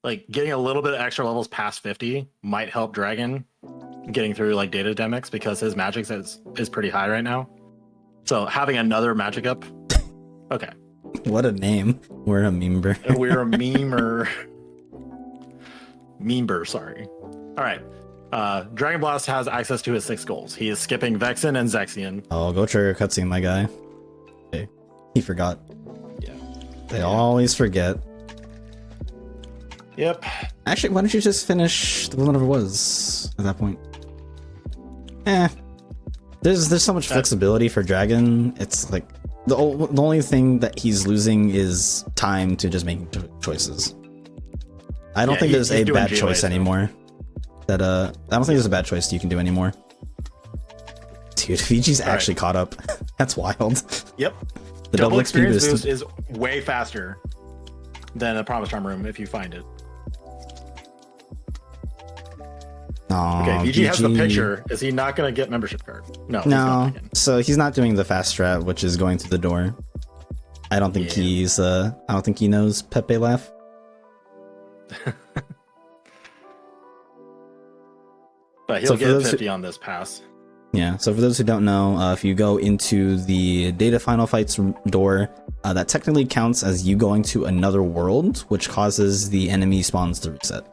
getting a little bit of extra levels past 50 might help Dragon getting through data demics because his magic is pretty high right now. So having another magic up. Okay. What a name. We're a member. We're a memer. Member, sorry. All right. Dragonblast has access to his 6 goals. He is skipping Vexen and Zexion. Oh, go trigger cutscene, my guy. Okay. He forgot. Yeah. They always forget. Yep. Actually, why don't you just finish the whatever it was at that point? There's so much flexibility for Dragon. It's like the only thing that he's losing is time to just making choices. I don't think there's a bad choice anymore. I don't think there's a bad choice you can do anymore. Dude, VG's actually caught up. That's wild. Yep. The double experience boost is way faster than a Promise Charm room if you find it. Oh, okay, VG has the picture. Is he not going to get membership card? No. No. So he's not doing the fast strat, which is going through the door. I don't think he's. I don't think he knows Pepe laugh. But he'll get 50 on this pass. Yeah. So for those who don't know, if you go into the data final fights door, that technically counts as you going to another world, which causes the enemy spawns to reset.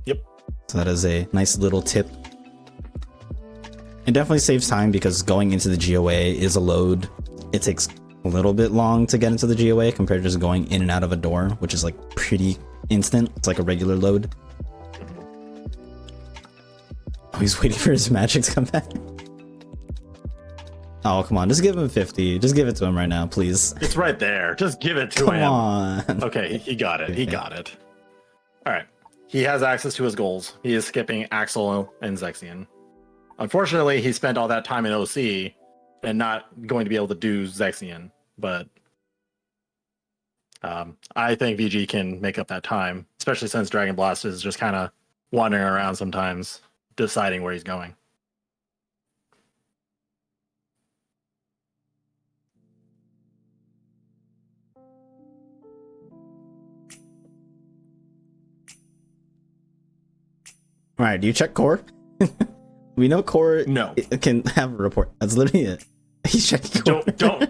Yep. So that is a nice little tip. It definitely saves time because going into the GOA is a load. It takes a little bit long to get into the GOA compared to just going in and out of a door, which is pretty instant. It's like a regular load. Oh, he's waiting for his magic to come back. Oh, come on. Just give him 50. Just give it to him right now, please. It's right there. Just give it to him. Come on. Okay, he got it. He got it. All right. He has access to his goals. He is skipping Axel and Zexion. Unfortunately, he spent all that time in OC and not going to be able to do Zexion, but I think VG can make up that time, especially since Dragonblast is just kind of wandering around sometimes, deciding where he's going. All right, do you check core? We know core can have a report. That's literally it. He's checking core. Don't.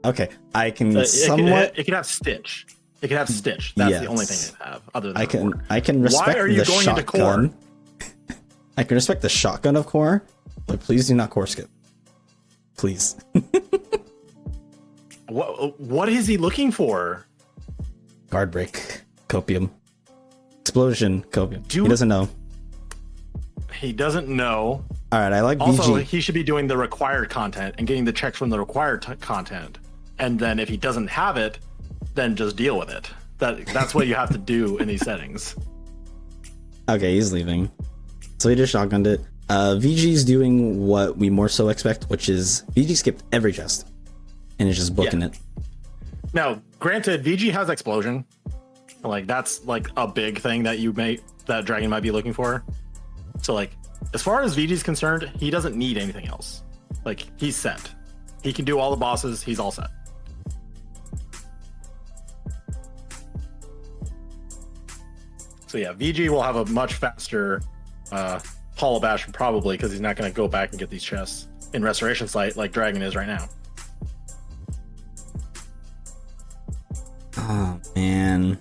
Okay, I can somewhat. It can have Stitch. It can have Stitch. That's the only thing it have. Other than I can respect Why are you the going shotgun. into core? I can respect the shotgun of core, but please do not core skip. Please. What is he looking for? Guard break. Copium. Explosion. Copium. He doesn't know. He doesn't know. All right, I like Also, VG. he should be doing the required content and getting the checks from the required content. And then if he doesn't have it, then just deal with it. That's what you have to do in these settings. Okay, he's leaving. So he just shotgunned it. VG's doing what we more so expect, which is VG skipped every chest and is just booking it. Now, granted, VG has explosion. That's a big thing that Dragon might be looking for. So as far as VG's concerned, he doesn't need anything else. He's set. he can do all the bosses. He's all set. So yeah, VG will have a much faster Hall of Ash probably because he's not going to go back and get these chests in Restoration Site like Dragon is right now. Oh man.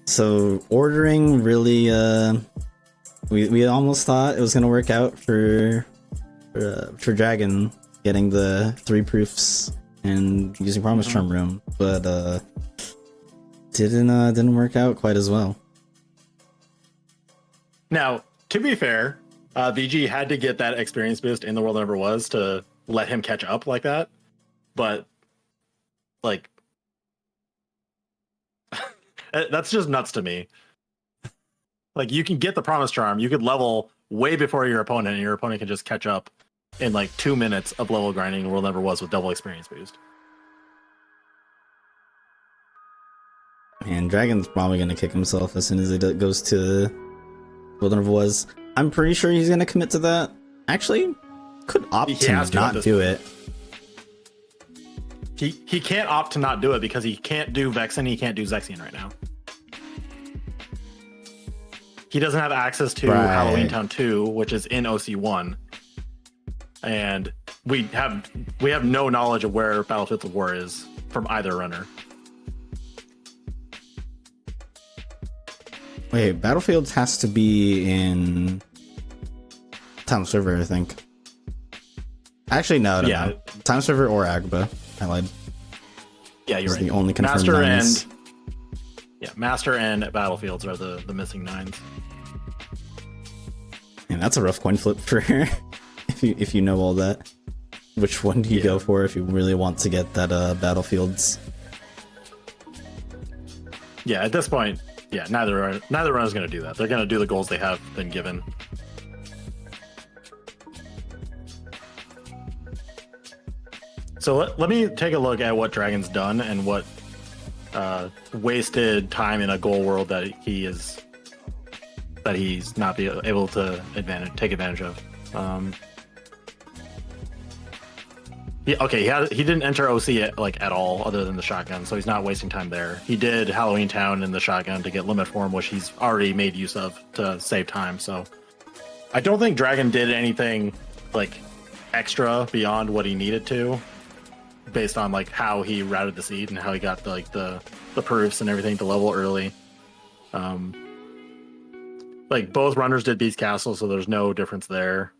So ordering really we almost thought it was gonna work out for Dragon getting the 3 proofs and using Promise Charm Room, but didn't work out quite as well. Now, to be fair, VG had to get that experience boost in the World Never Was to let him catch up like that. But like that's just nuts to me. Like, you can get the Promise Charm, you could level way before your opponent, and your opponent can just catch up in like 2 minutes of level grinding World Never Was with double experience boost. Man, Dragon's probably gonna kick himself as soon as he goes to World Never Was. I'm pretty sure he's gonna commit to that. Actually, could opt to not do it. He can't opt to not do it because he can't do Vexen, he can't do Zexion right now. He doesn't have access to Halloween Town 2, which is in OC1. And we have no knowledge of where Battlefield of War is from either runner. Wait, Battlefield has to be in Time Server, I think. Actually, no. Time Server or Agrabah. I lied. Yeah, you're right. The only confirmed nines. Master and Battlefields are the missing 9s. And that's a rough coin flip for if you know all that. Which one do you go for if you really want to get that Battlefields? Yeah, at this point, neither runner is going to do that. They're going to do the goals they have been given. So let me take a look at what Dragon's done and what wasted time in a goal world that he's not able to take advantage of. He didn't enter OC at all, other than the shotgun, so he's not wasting time there. He did Halloween Town and the shotgun to get limit form, which he's already made use of to save time. So I don't think Dragon did anything like extra beyond what he needed to, based on like how he routed the seed and how he got the proofs and everything to level early. Like, both runners did Beast Castle, so there's no difference there.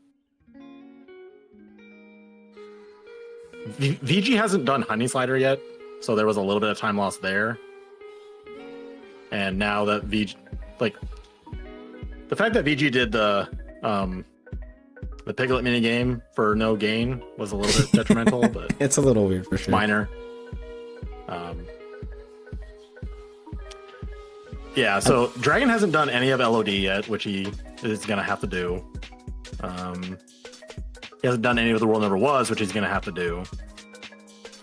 VG hasn't done Honey Slider yet, so there was a little bit of time lost there. And now that VG, like, the fact that VG did the Piglet minigame for no gain was a little bit detrimental, but it's a little weird for sure. Minor. Yeah, so Dragon hasn't done any of LOD yet, which he is going to have to do. He hasn't done any of the World Never Was, which he's going to have to do.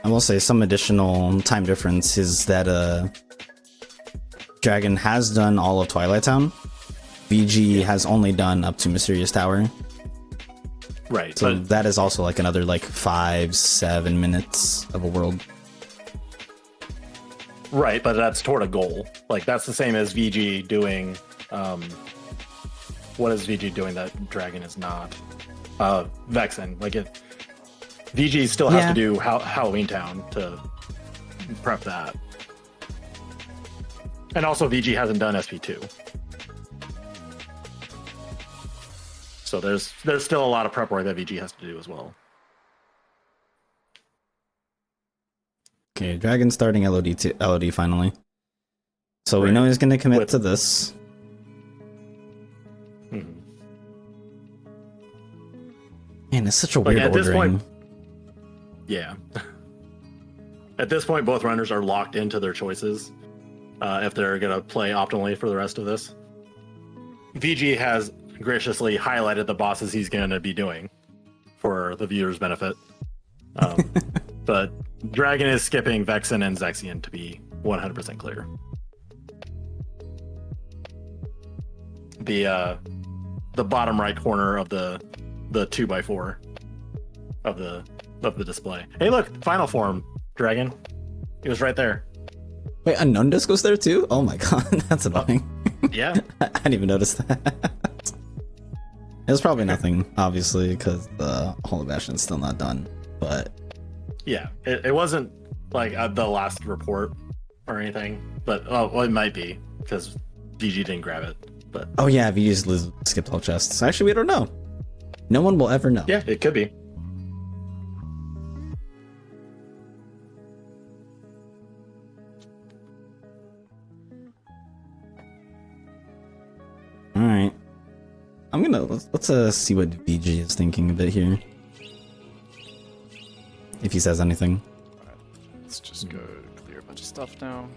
I will say some additional time difference is that Dragon has done all of Twilight Town. VG has only done up to Mysterious Tower. Right. So that is also like another like 5-7 minutes of a world. Right, but that's toward a goal. Like, that's the same as VG doing. What is VG doing that Dragon is not? Vexen. Like, VG still has to do Halloween Town to prep that. And also, VG hasn't done SP2. So there's still a lot of prep work that VG has to do as well. Okay, Dragon starting LOD finally. So we know he's going to commit to this. Mm-hmm. Man, it's such a weird ordering. This point, yeah. At this point, both runners are locked into their choices if they're going to play optimally for the rest of this. VG has graciously highlighted the bosses he's going to be doing for the viewer's benefit. But Dragon is skipping Vexen and Zexion, to be 100% clear. The bottom right corner of the 2x4 of the of the display. Hey, look, final form, Dragon. He was right there. Wait, unknown disc was there too? Oh my god, that's annoying. Yeah. I didn't even notice that. It was probably nothing, obviously, because the Hall of Bastion's still not done. But yeah, it wasn't like the last report or anything, but well, it might be because VG didn't grab it. But oh yeah, if you just skipped all chests. Actually, we don't know. No one will ever know. yeah, it could be. All right, I'm gonna let's see what VG is thinking a bit here. If he says anything. Let's just go clear a bunch of stuff now.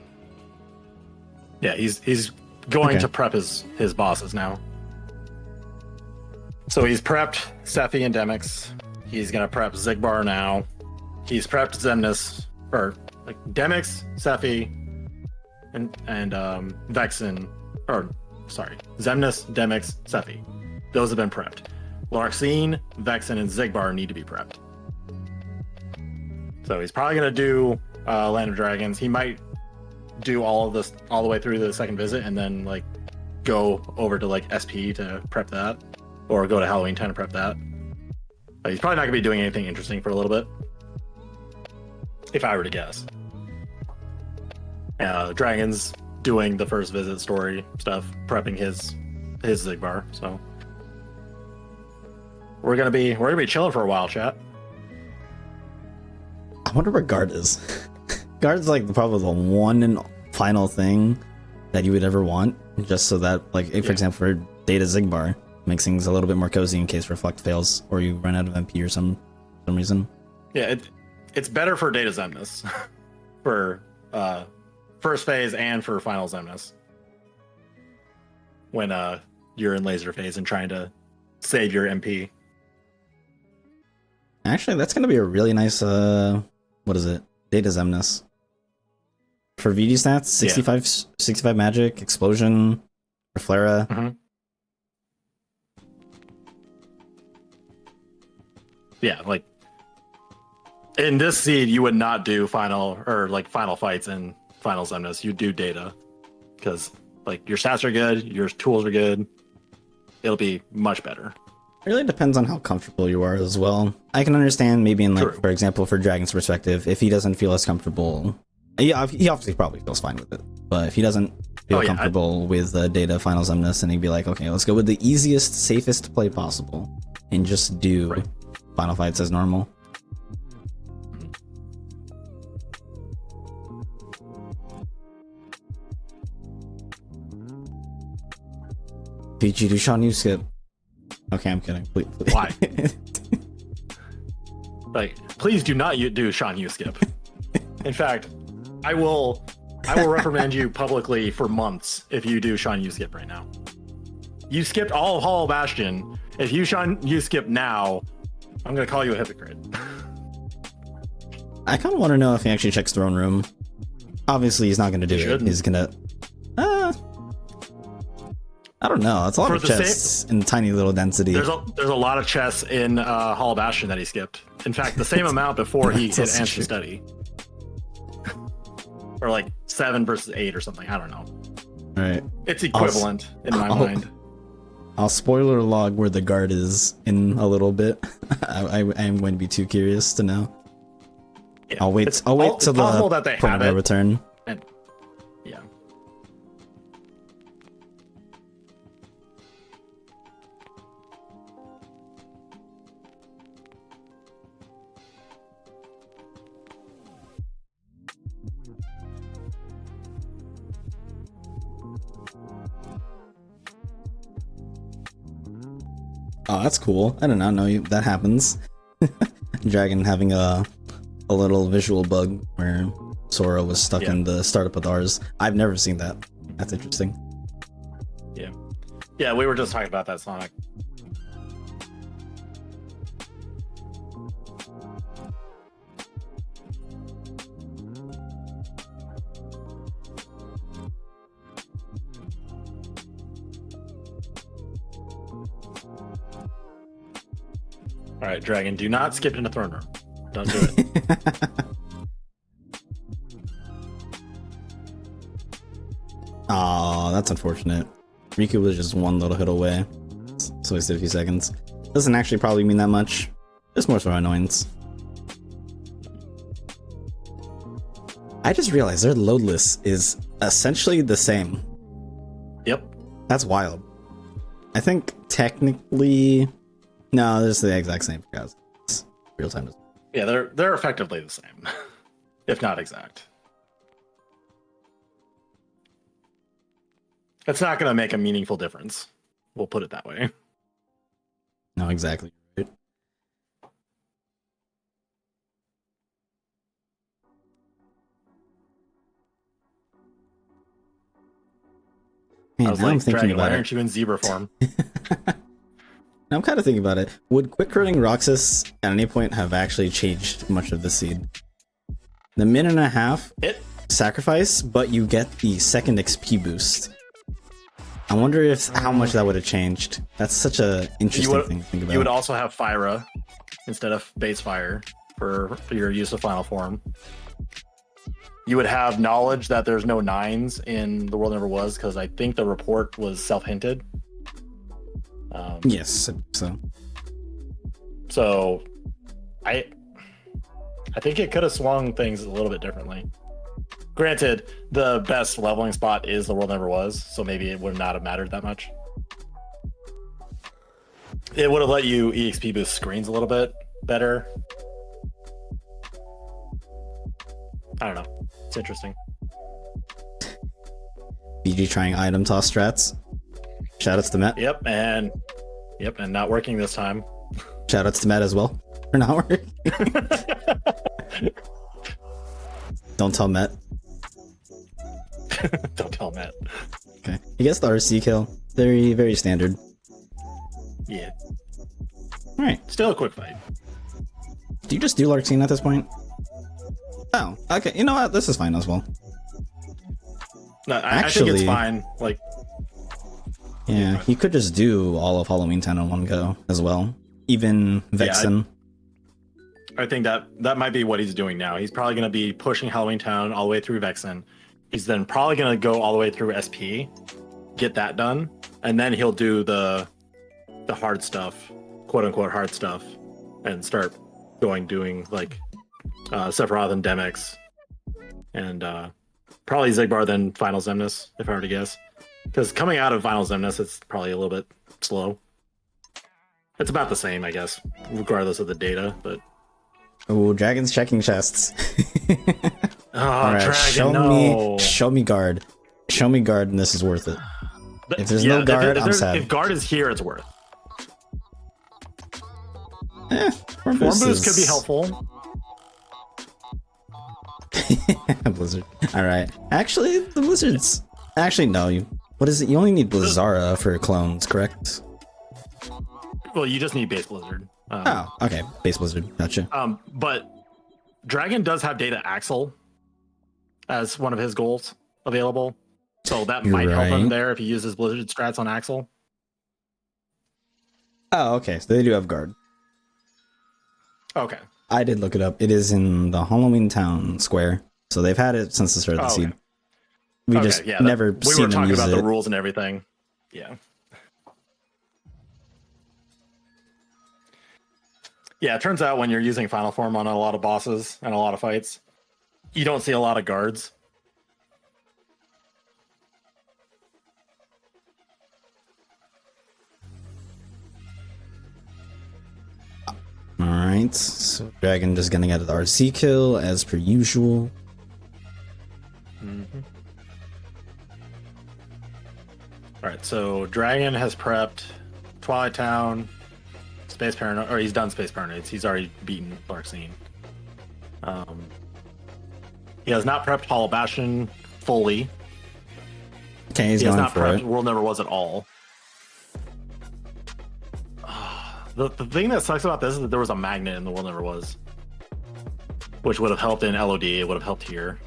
Yeah, he's going Okay. to prep his bosses now. So he's prepped Sephi and Demix. He's gonna prep Zigbar now. He's prepped Xemnas, or like Demix, Sephi, and Vexen, or sorry, Xemnas, Demix, Sephi. Those have been prepped. Larxene, Vexen, and Zigbar need to be prepped. So he's probably gonna do Land of Dragons. He might do all of this all the way through the second visit, and then like go over to like SP to prep that, or go to Halloween Town to prep that. But he's probably not gonna be doing anything interesting for a little bit, if I were to guess. Dragon's doing the first visit story stuff, prepping his Zigbar. So we're gonna be chilling for a while, chat. I wonder where Guard is. Guard's like probably the one and final thing that you would ever want, just so that, like, if, for example, for Data Zigbar, makes things a little bit more cozy in case Reflect fails or you run out of MP or some reason. Yeah, it's better for Data Xemnas for first phase and for final Xemnas when you're in laser phase and trying to save your MP. Actually, that's gonna be a really nice what is it? Data Xemnas. For VD stats, 65 magic, explosion, Reflera. Mm-hmm. Yeah, like in this seed, you would not do final fights in final Xemnas. You do data because like your stats are good, your tools are good. It'll be much better. It really depends on how comfortable you are as well. I can understand maybe in, like, True. for example, for Dragon's perspective, if he doesn't feel as comfortable, he obviously probably feels fine with it. But if he doesn't feel comfortable with the data final Xemnas, then he'd be like, okay, let's go with the easiest, safest play possible and just do final fights as normal. VG, do Sean, you skip. Okay, I'm kidding. Please. Why? Like, please do not do Sean you skip. In fact, I will reprimand you publicly for months if you do Sean you skip right now. You skipped all of Hall of Bastion. If you Sean you skip now, I'm gonna call you a hypocrite. I kind of want to know if he actually checks Throne Room. Obviously, he's not going to do it. shouldn't. He's gonna. I don't know. It's a lot For of the chests in tiny little density. There's a lot of chests in Hall of Bastion that he skipped. In fact, the same amount before he hit That's Answer true. Study. Or like 7 versus 8 or something. I don't know. All right. It's equivalent in my mind. I'll spoiler log where the guard is in a little bit. I am going to be too curious to know. Yeah. I'll wait. It's I'll wait till possible the that they point have of no it. return. And yeah. Oh, that's cool. I did not know that happens. Dragon having a little visual bug where Sora was stuck in the startup with ours. I've never seen that. That's interesting. Yeah, we were just talking about that, Sonic. All right, Dragon, do not skip into Throne Room. Don't do it. Aw, that's unfortunate. Riku was just one little hit away. So wasted a few seconds. Doesn't actually probably mean that much. Just more so annoyance. I just realized their load list is essentially the same. Yep. That's wild. I think technically... No, it's the exact same, guys. It's real time. Yeah, they're effectively the same, if not exact. It's not going to make a meaningful difference. We'll put it that way. No, exactly. Right. Man, I was now I'm like, thinking Dragon, why about it. aren't you in zebra form? I'm kind of thinking about it. Would quick running Roxas at any point have actually changed much of the seed? The minute and a half sacrifice, but you get the second XP boost. I wonder if how much that would have changed. That's such a interesting thing to think about. You would also have Fyra instead of base fire for your use of final form. You would have knowledge that there's no 9s in The World Never Was, because I think the report was self-hinted. Yes, so. So I think it could have swung things a little bit differently. Granted, the best leveling spot is The World Never Was, so maybe it would not have mattered that much. It would have let you EXP boost screens a little bit better. I don't know. It's interesting. BG trying item toss strats. Shoutouts to Matt. Yep, and not working this time. Shoutouts to Matt as well. For not working. Don't tell Matt. Don't tell Matt. Okay. He gets the RC kill. Very, very standard. Yeah. Alright. Still a quick fight. Do you just do Larxene at this point? Oh, okay. You know what? This is fine as well. No, I think it's fine. Like, yeah, he could just do all of Halloween Town in one go as well. Even Vexen. I think that might be what he's doing now. He's probably going to be pushing Halloween Town all the way through Vexen. He's then probably going to go all the way through SP, get that done, and then he'll do the hard stuff, quote unquote hard stuff, and start doing like Sephiroth and Demix, and probably Zigbar then Final Xemnas, if I were to guess. Because coming out of Final Xemnas, it's probably a little bit slow. It's about the same, I guess, regardless of the data, but... Oh, Dragon's checking chests. Oh, Alright, Dragon, show me guard. Show me guard, and this is worth it. If there's no guard, I'm sad. If guard is here, it's worth. Form boost could be helpful. Blizzard. Alright. Actually, the Blizzards... Actually, no. What is it? You only need Blizzara for clones, correct? Well, you just need base Blizzard. Oh, okay. Base Blizzard. Gotcha. But Dragon does have Data Axle as one of his goals available. So that might help him there if he uses Blizzard strats on Axle. Oh, okay. So they do have guard. Okay. I did look it up. It is in the Halloween Town Square. So they've had it since the start of the seed. We just never we seen were them talking use about it. the rules and everything. Yeah. Yeah, it turns out when you're using Final Form on a lot of bosses and a lot of fights, you don't see a lot of guards. Alright, so Dragon just gonna get an RC kill as per usual. Mm-hmm. Alright, so Dragon has prepped Twilight Town, Space Paranoid, or he's done Space Paranoids. He's already beaten Larxene. He has not prepped Hollow Bastion fully. Okay, he's He has going not for prepped it. World Never Was at all. The thing that sucks about this is that there was a magnet in The World Never Was, which would have helped in LOD. It would have helped here.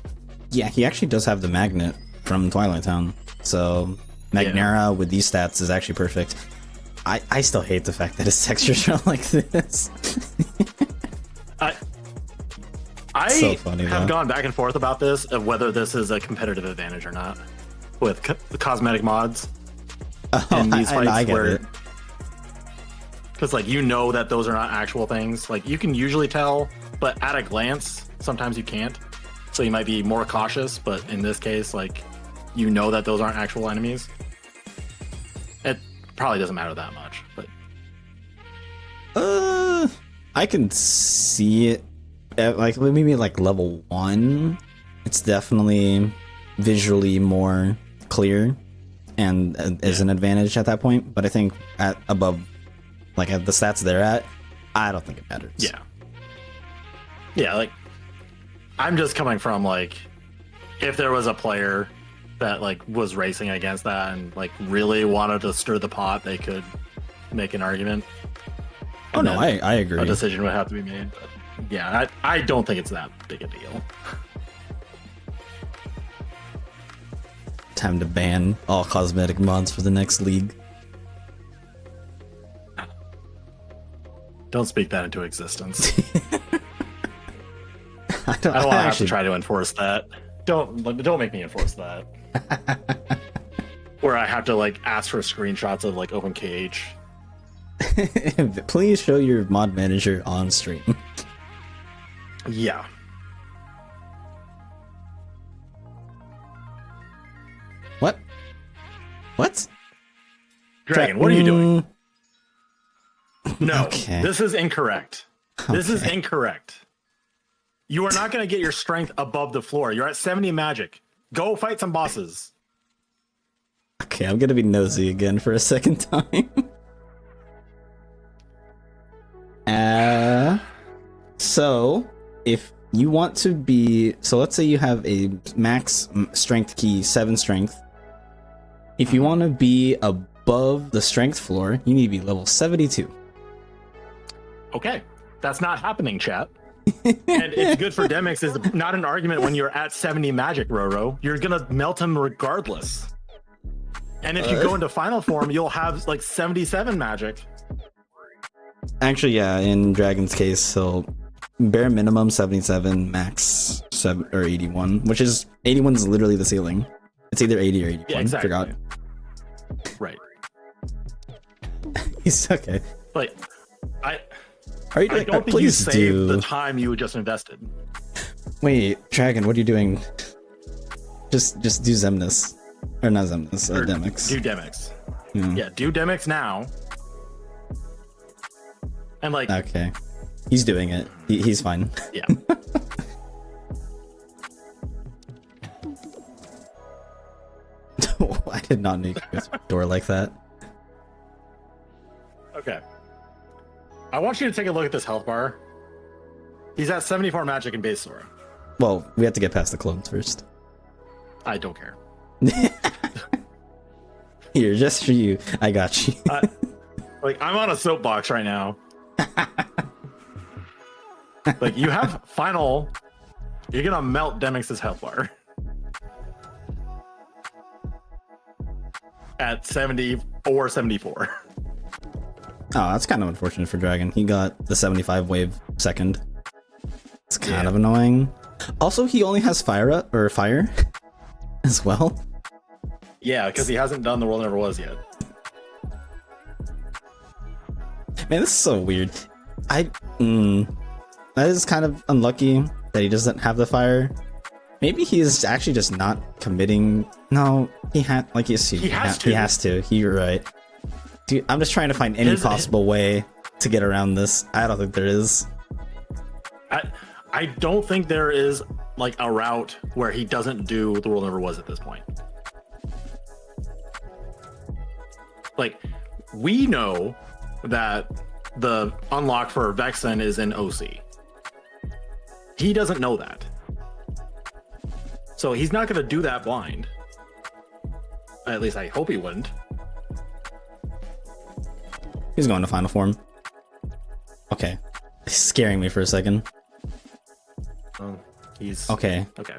Yeah, he actually does have the magnet from Twilight Town. So Magnera with these stats is actually perfect. I still hate the fact that his textures are like this. I funny, have though. gone back and forth about this of whether this is a competitive advantage or not with the cosmetic mods in these fights. I get it. Because like you know that those are not actual things. Like you can usually tell, but at a glance, sometimes you can't. So you might be more cautious. But in this case, like you know that those aren't actual enemies. It probably doesn't matter that much, but I can see it at like maybe like level 1. It's definitely visually more clear and is an advantage at that point. But I think at above, like at the stats they're at, I don't think it matters. Yeah, like I'm just coming from like if there was a player that like was racing against that and like really wanted to stir the pot, they could make an argument. Oh And no, then I agree. a decision would have to be made. But yeah, I don't think it's that big a deal. Time to ban all cosmetic mods for the next league. Don't speak that into existence. I don't I don't want to have actually to try to enforce that. Don't make me enforce that. Where I have to like ask for screenshots of like open KH. Please show your mod manager on stream. Yeah. What? What? Dragon, what are you doing? No, Okay. this is incorrect. This is Okay. incorrect. You are not going to get your strength above the floor. You're at 70 magic. Go fight some bosses. Okay, I'm gonna be nosy again for a second time. So if you want to be, so let's say you have a max strength key, 7 strength. If you want to be above the strength floor, you need to be level 72. Okay, that's not happening, chat. And it's good for Demix is not an argument when you're at 70 magic, Roro. You're gonna melt him regardless. And if you go into final form, you'll have like 77 magic. Actually, yeah, in Dragon's case, so bare minimum 77, max 7 or 81, which is 81 is literally the ceiling. It's either 80 or 81. Yeah, exactly. Forgot. Right. He's okay. Like, Are you I doing? don't think you Please saved do. the time you just invested. Wait, Dragon, what are you doing? Just do Zemnis. Or not Zemnis, Or Demix. Do Demix. Yeah. Yeah, do Demix now. And like, Okay. He's doing it. He's fine. yeah. I did not know you could go through a door like that. Okay. I want you to take a look at this health bar. He's at 74 magic in base Sora. Well, we have to get past the clones first. I don't care. Here, just for you. I got you. Like, I'm on a soapbox right now. Like, you have final. You're gonna melt Demix's health bar. At 70 or 74. Oh, that's kind of unfortunate for Dragon. He got the 75 wave second. It's kind Yeah. of annoying. Also, he only has fire as well. Yeah, because he hasn't done the World Never Was yet. Man, this is so weird. That is kind of unlucky that he doesn't have the fire. Maybe he is actually just not committing. No, he had like you see. He has to. He has to. You're right. Dude, I'm just trying to find any possible way to get around this. I don't think there is. I don't think there is like a route where he doesn't do the World Never Was at this point. Like, we know that the unlock for Vexen is in OC. He doesn't know that. So he's not going to do that blind. At least I hope he wouldn't. He's going to final form. Okay. He's scaring me for a second. Oh, he's Okay. okay.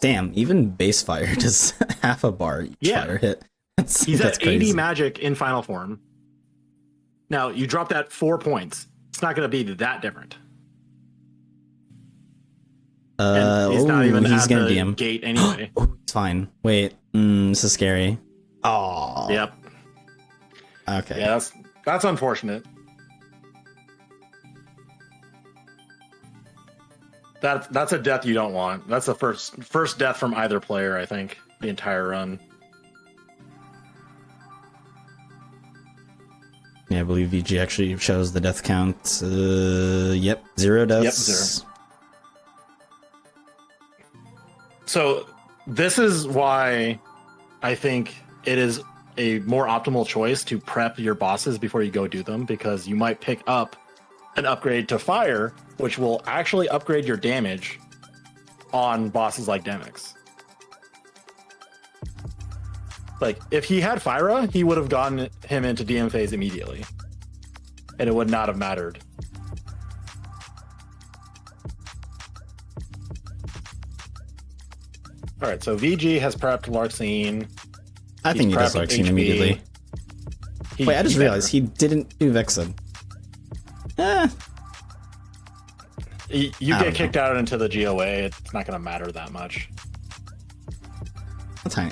Damn, even base fire does half a bar each Yeah. fire hit. He's That's at 80 crazy. magic in final form. Now, you drop that 4 points. It's not going to be that different. And he's not even he's at gonna the DM. gate anyway. It's fine. Wait, this is scary. Oh. Yep. Okay. Yeah, that's unfortunate. That's a death you don't want. That's the first death from either player, I think, the entire run. Yeah, I believe VG actually shows the death count. Yep, 0 deaths. Yep, 0. So this is why I think it is a more optimal choice to prep your bosses before you go do them, because you might pick up an upgrade to fire, which will actually upgrade your damage on bosses like Demix. Like, if he had Fyra, he would have gotten him into DM phase immediately, and it would not have mattered. All right, so VG has prepped Larxene. I think he does prepped Larxene HP. immediately. Wait, I just realized he didn't do Vexen. You I get don't kicked out into the GOA, it's not going to matter that much.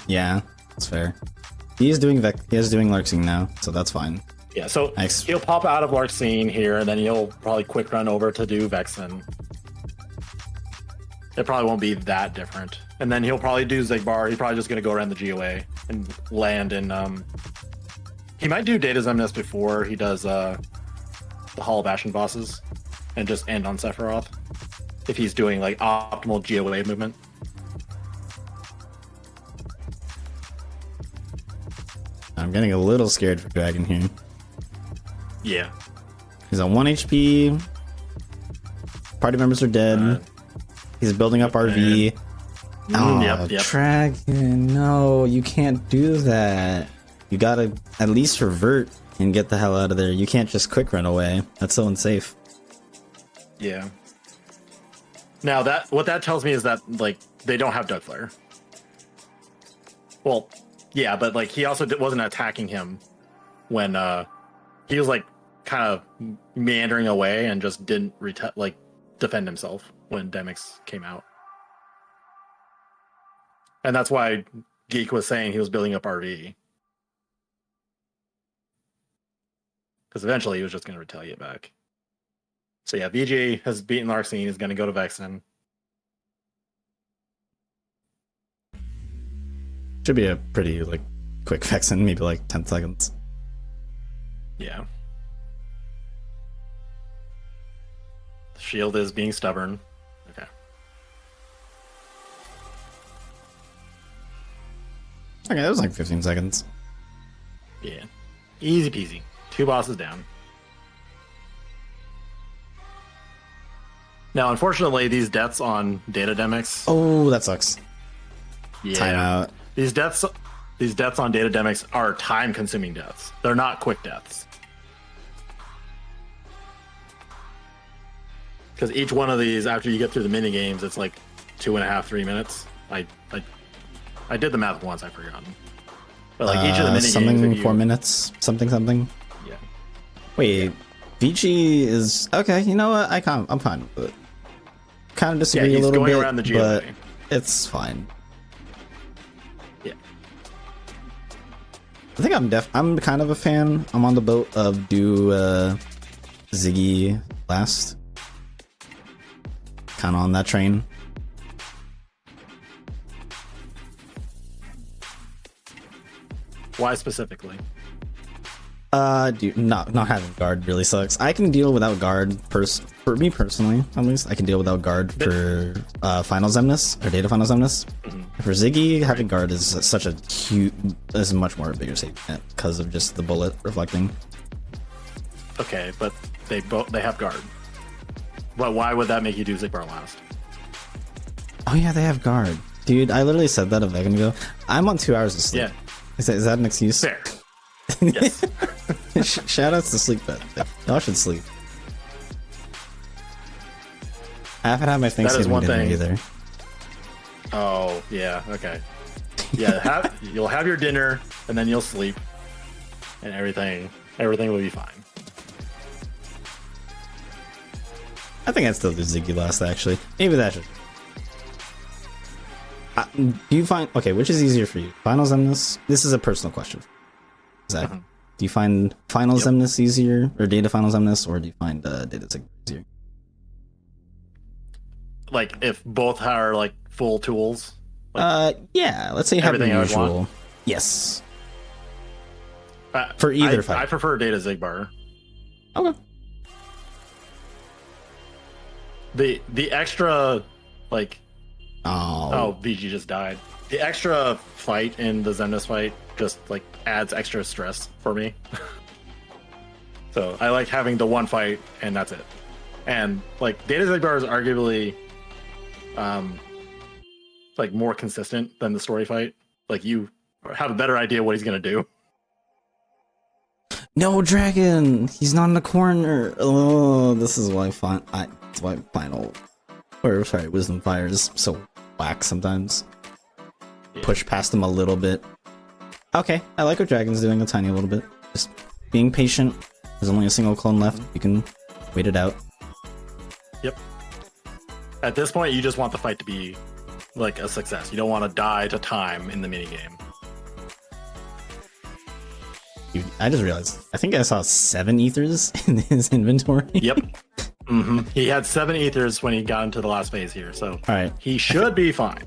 Yeah, that's fair. He is doing Larxene now, so that's fine. Yeah, so Nice. he'll pop out of Larxene here, and then he'll probably quick run over to do Vexen. It probably won't be that different. And then he'll probably do Zigbar. He's probably just going to go around the GOA and land in... He might do Data Zemnis before he does the Hall of Ashen bosses and just end on Sephiroth if he's doing like optimal GOA movement. I'm getting a little scared for Dragon here. Yeah. He's on 1 HP. Party members are dead. He's building up RV. Oh, Yep. Dragon, no, you can't do that. You gotta at least revert and get the hell out of there. You can't just quick run away. That's so unsafe. Yeah. Now what that tells me is that like they don't have Dougflare. Well, yeah, but like he also wasn't attacking him when he was like kind of meandering away and just didn't defend himself when Demix came out. And that's why Geek was saying he was building up RV. Because eventually he was just going to retaliate back. So yeah, VG has beaten Larxene, is going to go to Vexen. Should be a pretty like quick Vexen, maybe like 10 seconds. Yeah. The shield is being stubborn. Okay. Okay, that was like 15 seconds. Yeah. Easy peasy. 2 bosses down. Now, unfortunately, these deaths on Data Demix. Oh, that sucks. Yeah. Timeout. These deaths on Data Demix are time-consuming deaths. They're not quick deaths. Because each one of these, after you get through the mini games, it's like 2.5, 3 minutes. I did the math once. I've forgotten. But like each of the mini something games, 4 minutes, something. Yeah. Wait, VG is okay. You know what? I'm fine with it. Kind of disagree Yeah, a he's little going bit, around the GOA. but it's fine. Yeah. I think I'm kind of a fan. I'm on the boat of do Ziggy last. Kind of on that train. Why specifically? Dude, not having guard really sucks. I can deal without guard for me personally, at least. I can deal without guard for Final Zemnis or Data Final Zemnis. For Ziggy, having guard is such a much more bigger safety net because of just the bullet reflecting. Okay, but they have guard. But why would that make you do Zigbar last? Oh yeah, they have guard, dude. I literally said that a second ago. I'm on 2 hours of sleep. Yeah. Is that an excuse? Fair. Yes. Shoutouts to sleep bed. Y'all should sleep. I haven't had my Thanksgiving one dinner thing. either. Oh, yeah. Okay. Yeah, you'll have your dinner and then you'll sleep, and everything will be fine. I think I'd still do Ziggy last, actually. Maybe that should. Do you find okay? Which is easier for you, Final Zemnis? This is a personal question, Zach. Mhm. Do you find Final Yep. Zemnis easier, or Data Final Zemnis, or do you find Data Sigma easier? Like if both are like full tools. Like, Yeah. Let's say you have your everything I would usual. want? Yes. uh, For either I fight. prefer Data Zigbar. Okay. The extra like Oh. VG just died. The extra fight in the Zemnis fight just like adds extra stress for me. So I like having the one fight and that's it. And like Data Zigbar is arguably like more consistent than the story fight. Like you have a better idea what he's gonna do. No, Dragon! He's not in the corner! Oh, this is why that's why Final... Or, sorry, Wisdom Fire is so whack sometimes. Push past him a little bit. Okay, I like what Dragon's doing a tiny little bit. Just being patient. There's only a single clone left. You can wait it out. Yep. At this point, you just want the fight to be like a success. You don't want to die to time in the minigame. Dude, I just realized, I think I saw 7 ethers in his inventory. Yep. He had 7 ethers when he got into the last phase here, so Alright, he should be fine.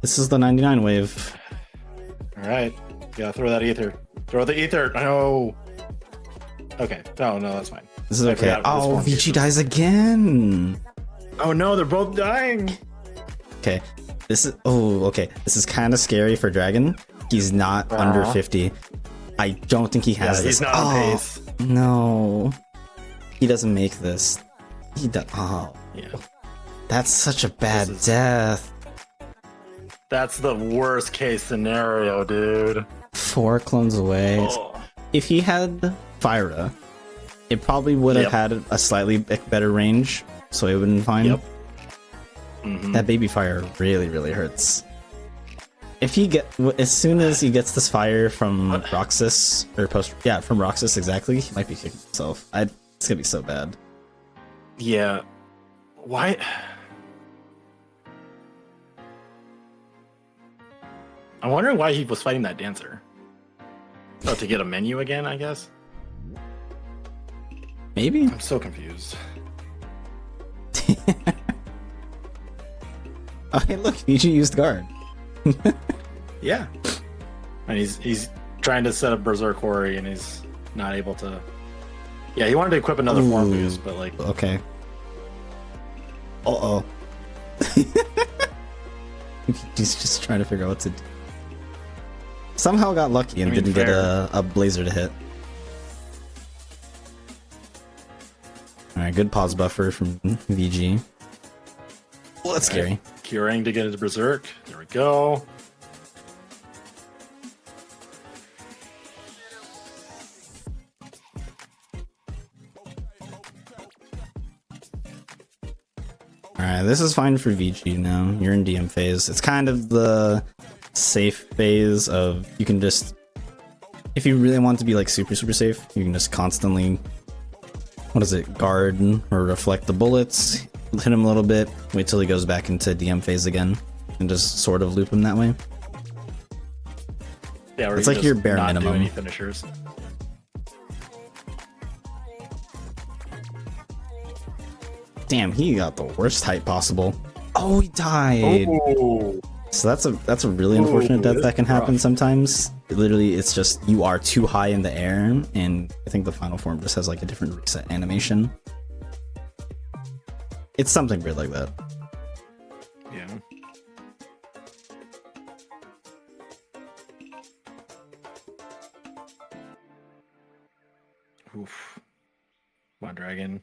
this is the 99 wave. All right, yeah, throw that ether. Throw the ether. No. Okay. No, that's fine. This is I okay. forgot this Oh, one Vici here. dies again! Oh no, they're both dying. Okay, this is... Oh, okay. This is kind of scary for Dragon. He's not under 50. I don't think he has Yeah, this. he's not on pace. No. He doesn't make this. He does. Oh, Yeah. that's such a bad This is- death. That's the worst case scenario, dude. 4 clones away. Oh. If he had Fyra, it probably would have Yep. had a slightly better range, so it would have been fine. Yep. Mhm. That baby fire really, really hurts. If he as soon as he gets this fire from Roxas, or from Roxas exactly, he might be kicking himself. It's gonna be so bad. Yeah. Why? I'm wondering why he was fighting that dancer. Oh, to get a menu again, I guess. Maybe. I'm so confused. Oh, hey, look, Fiji used guard. Yeah. And he's trying to set up Berserk Quarry and he's not able to. Yeah, he wanted to equip another form Ooh. boost, but like Okay. Uh-oh. He's just trying to figure out what to do. Somehow got lucky and I mean, didn't get fair. a blazer to hit. Alright, good pause buffer from VG. Well, that's scary. curing to get into Berserk. There we go. Alright, this is fine for VG now. You're in DM phase. It's kind of the safe phase of you can just, if you really want to be like super safe, you can just constantly, guard or reflect the bullets, hit him a little bit, wait till he goes back into DM phase again, and just sort of loop him that way. Yeah, or It's you like just your bare not do minimum. any finishers. Damn, he got the worst height possible. Oh, he died. Oh, So that's a really unfortunate death that's that can happen rough. sometimes. Literally, it's just you are too high in the air, and I think the final form just has like a different reset animation. It's something weird like that. yeah. Oof. Come on, Dragon.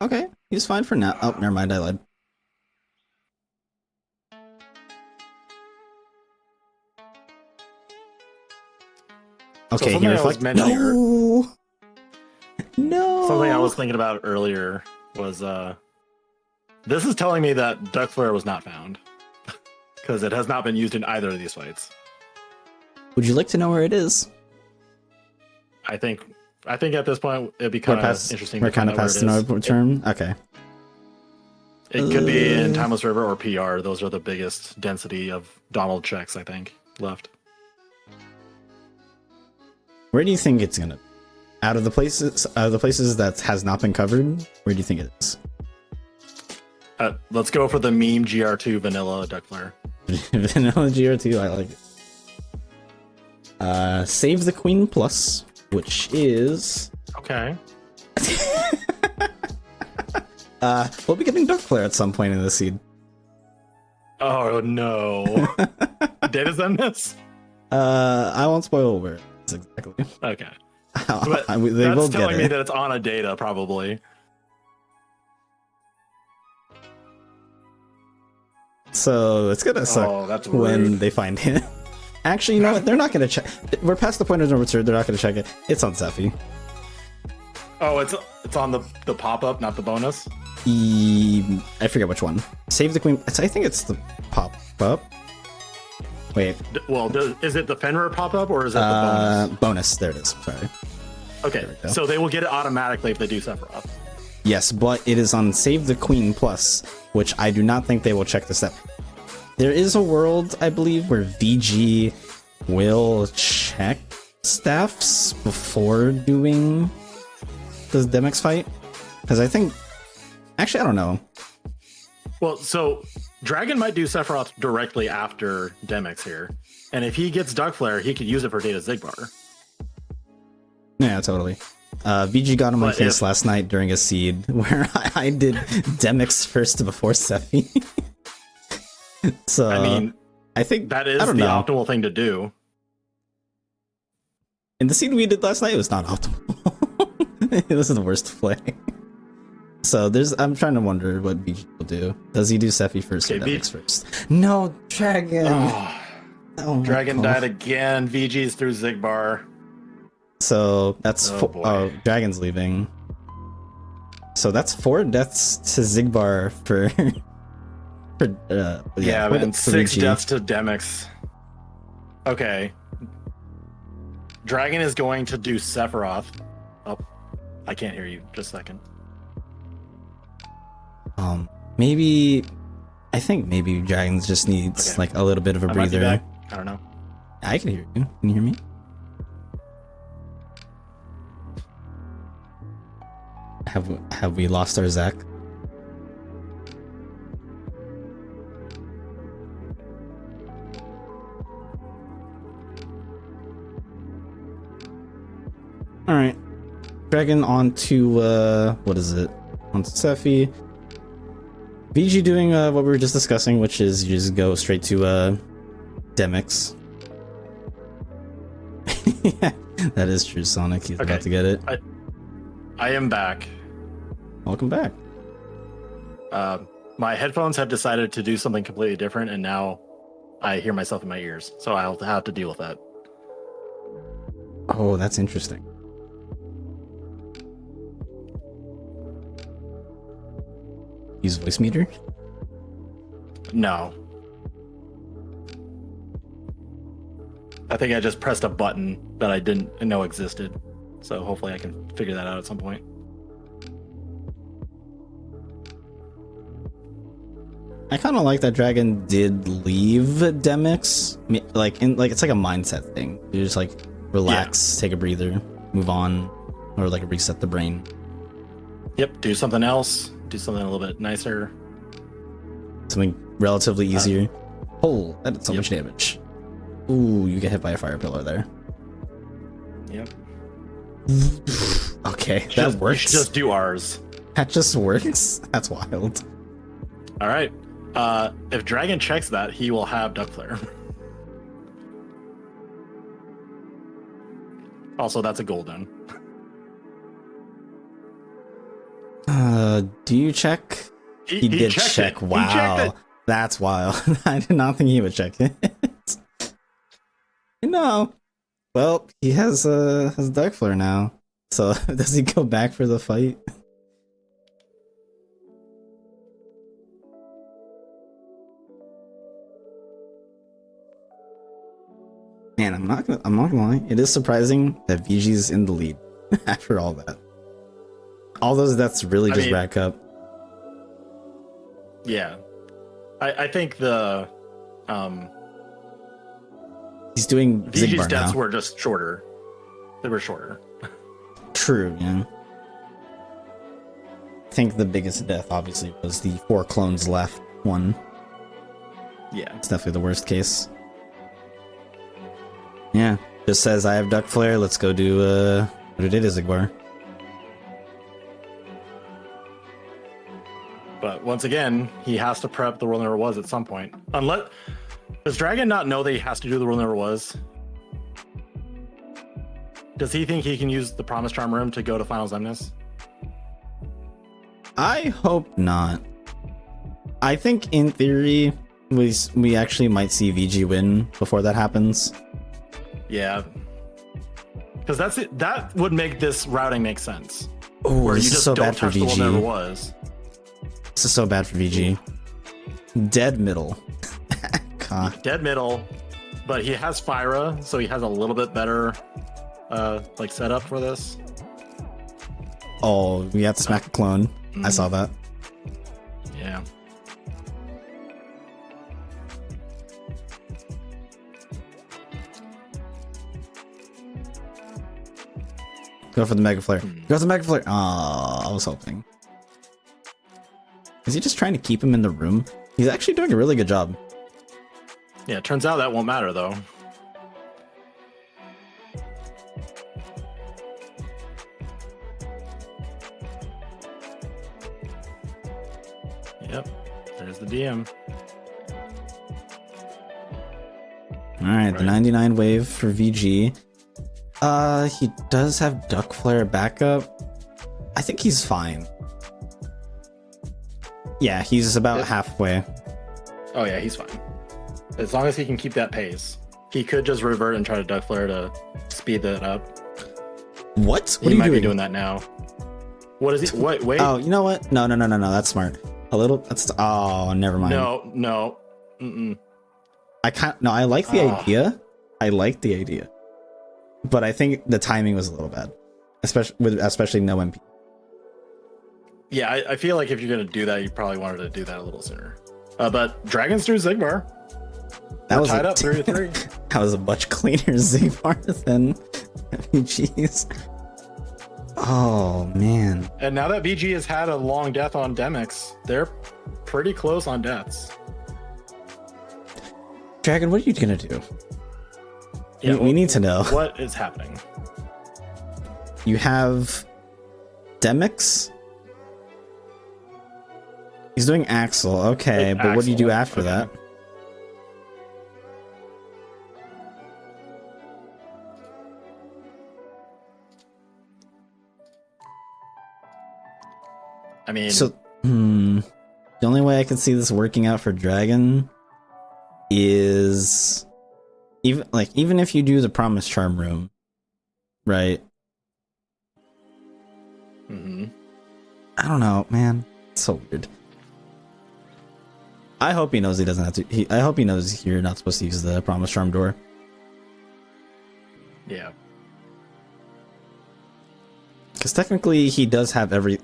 Okay, he's fine for now. Oh, never mind, I lied. Okay, he something I was reflect. mentioning No, no. Something I was thinking about earlier was this is telling me that Duck Flare was not found. Because it has not been used in either of these fights. Would you like to know where it is? I think at this point it'd be kind of interesting We're to find kind of out where past it the is. no term. Okay. It could be in Timeless River or PR. Those are the biggest density of Donald checks, I think, left. Where do you think it's gonna? Out of the places that has not been covered, where do you think it is? Let's go for the meme GR2 vanilla duck flare. Vanilla GR2, I like it. Save the Queen Plus, which is Okay. we'll be getting duck flare at some point in the seed. Oh no. Data's done this? I won't spoil where it's exactly. Okay. They That's will get telling me it. that it's on a data, probably. So it's gonna suck Oh, that's when rude. they find it. Actually, you know what? They're not gonna check. We're past the point of no return. They're not gonna check it. It's on Zephy. Oh, it's on the pop-up, not the bonus? I forget which one. Save the Queen. I think it's the pop-up. Wait. Well, is it the Fenrir pop-up or is it the bonus? Bonus. There it is. Sorry. Okay, go. so they will get it automatically if they do Sephiroth. Yes, but it is on Save the Queen Plus, which I do not think they will check the step. There is a world, I believe, where VG will check staffs before doing the Demix fight. Because I think... Actually, I don't know. Well, so Dragon might do Sephiroth directly after Demix here. And if he gets Duck Flare, he could use it for Data Zigbar. Yeah, totally. VG got on my But face last night during a seed where I did Demix first before Sephi. So I mean, I think that is I the don't know. optimal thing to do. In the seed we did last night, it was not optimal. This is the worst play. So I'm trying to wonder what VG will do. Does he do Sephi first or Okay, Demix first? No, Dragon. Oh my Dragon God. died again. VG's through Zigbar. So that's Oh, boy. Dragon's leaving. So that's 4 deaths to Zigbar for Yeah, for and for 6 VG. deaths to Demix. Okay. Dragon is going to do Sephiroth. Oh, I can't hear you. Just a second. Maybe I think maybe Dragons just needs Okay. like a little bit of a I might be breather. back. I don't know. I can hear you. Can you hear me? Have we lost our Zach? All right, Dragon on to what is it? On to Sephi. VG doing what we were just discussing, which is you just go straight to Demix. Yeah, that is true, Sonic. He's Okay. about to get it. I am back. Welcome back. My headphones have decided to do something completely different, and now I hear myself in my ears. So I'll have to deal with that. Oh, that's interesting. Use voice meter? No. I think I just pressed a button that I didn't know existed. So hopefully I can figure that out at some point. I kind of like that Dragon did leave Demix. Like it's like a mindset thing. You just like relax, take a breather, move on, or like reset the brain. Yep, do something else. Do something a little bit nicer. Something relatively easier. Oh, that did so Yep. much damage. Ooh, you get hit by a fire pillar there. Yep. Okay, You that should works. just do ours. That just works. That's wild. All right. If Dragon checks that, he will have Duck Flare. Also, that's a golden. Do you check? He did checked check. it. He Wow, checked it. that's wild. I did not think he would check it. No. Well, he has Dark Flare now. So does he go back for the fight? Man, I'm not gonna lie. It is surprising that VG's in the lead after all that. All those deaths really I just mean, rack up. Yeah, I think the He's doing VG's Zigbar deaths now. were just shorter. They were shorter. True, yeah. I think the biggest death, obviously, was the 4 clones left one. Yeah. It's definitely the worst case. Yeah, just says I have Duck Flare. Let's go do what it is, Zigbar. But once again, he has to prep the World Never Was at some point. Unless does Dragon not know that he has to do the World Never Was? Does he think he can use the Promise Charm room to go to Final Zemnis? I hope not. I think in theory we actually might see VG win before that happens. Yeah. Because that's it. That would make this routing make sense. Oh, Where you this is just so don't bad for touch the World Never VG. Was. This is so bad for VG. Dead middle. God. Dead middle, but he has Fyra, so he has a little bit better like setup for this. Oh, we have to smack a clone. I saw that. Yeah. Go for the Mega Flare. Go for the Mega Flare. Oh, I was hoping. Is he just trying to keep him in the room? He's actually doing a really good job. Yeah, it turns out that won't matter though. Yep, there's the DM. Alright, the 99 wave for VG. He does have Duck Flare backup. I think he's fine. Yeah, he's about halfway. Oh yeah, he's fine. As long as he can keep that pace. He could just revert and try to Duck Flare to speed that up. What? What He are you might doing? be doing that now. What is he? Wait. Oh, you know what? No. That's smart. A little. That's. Oh, never mind. No. Mm-mm. I can't. No, I like the Ah. idea. I like the idea, but I think the timing was a little bad, especially no MP. Yeah, I feel like if you're gonna do that, you probably wanted to do that a little sooner. But Dragons through Zigbar. That was tied up 3-3. That was a much cleaner Zigbar than VG's. Oh man. And now that VG has had a long death on Demix, they're pretty close on deaths. Dragon, what are you gonna do? Yeah, we need to know. what is happening. You have Demix. He's doing Axel, okay, but what do you do after okay. that? I mean, So, the only way I can see this working out for Dragon is even if you do the Promise Charm room, right? I don't know, man. It's so weird. I hope he knows he doesn't have to. I hope he knows you're not supposed to use the Promise Charm door. yeah. Because technically, he does have every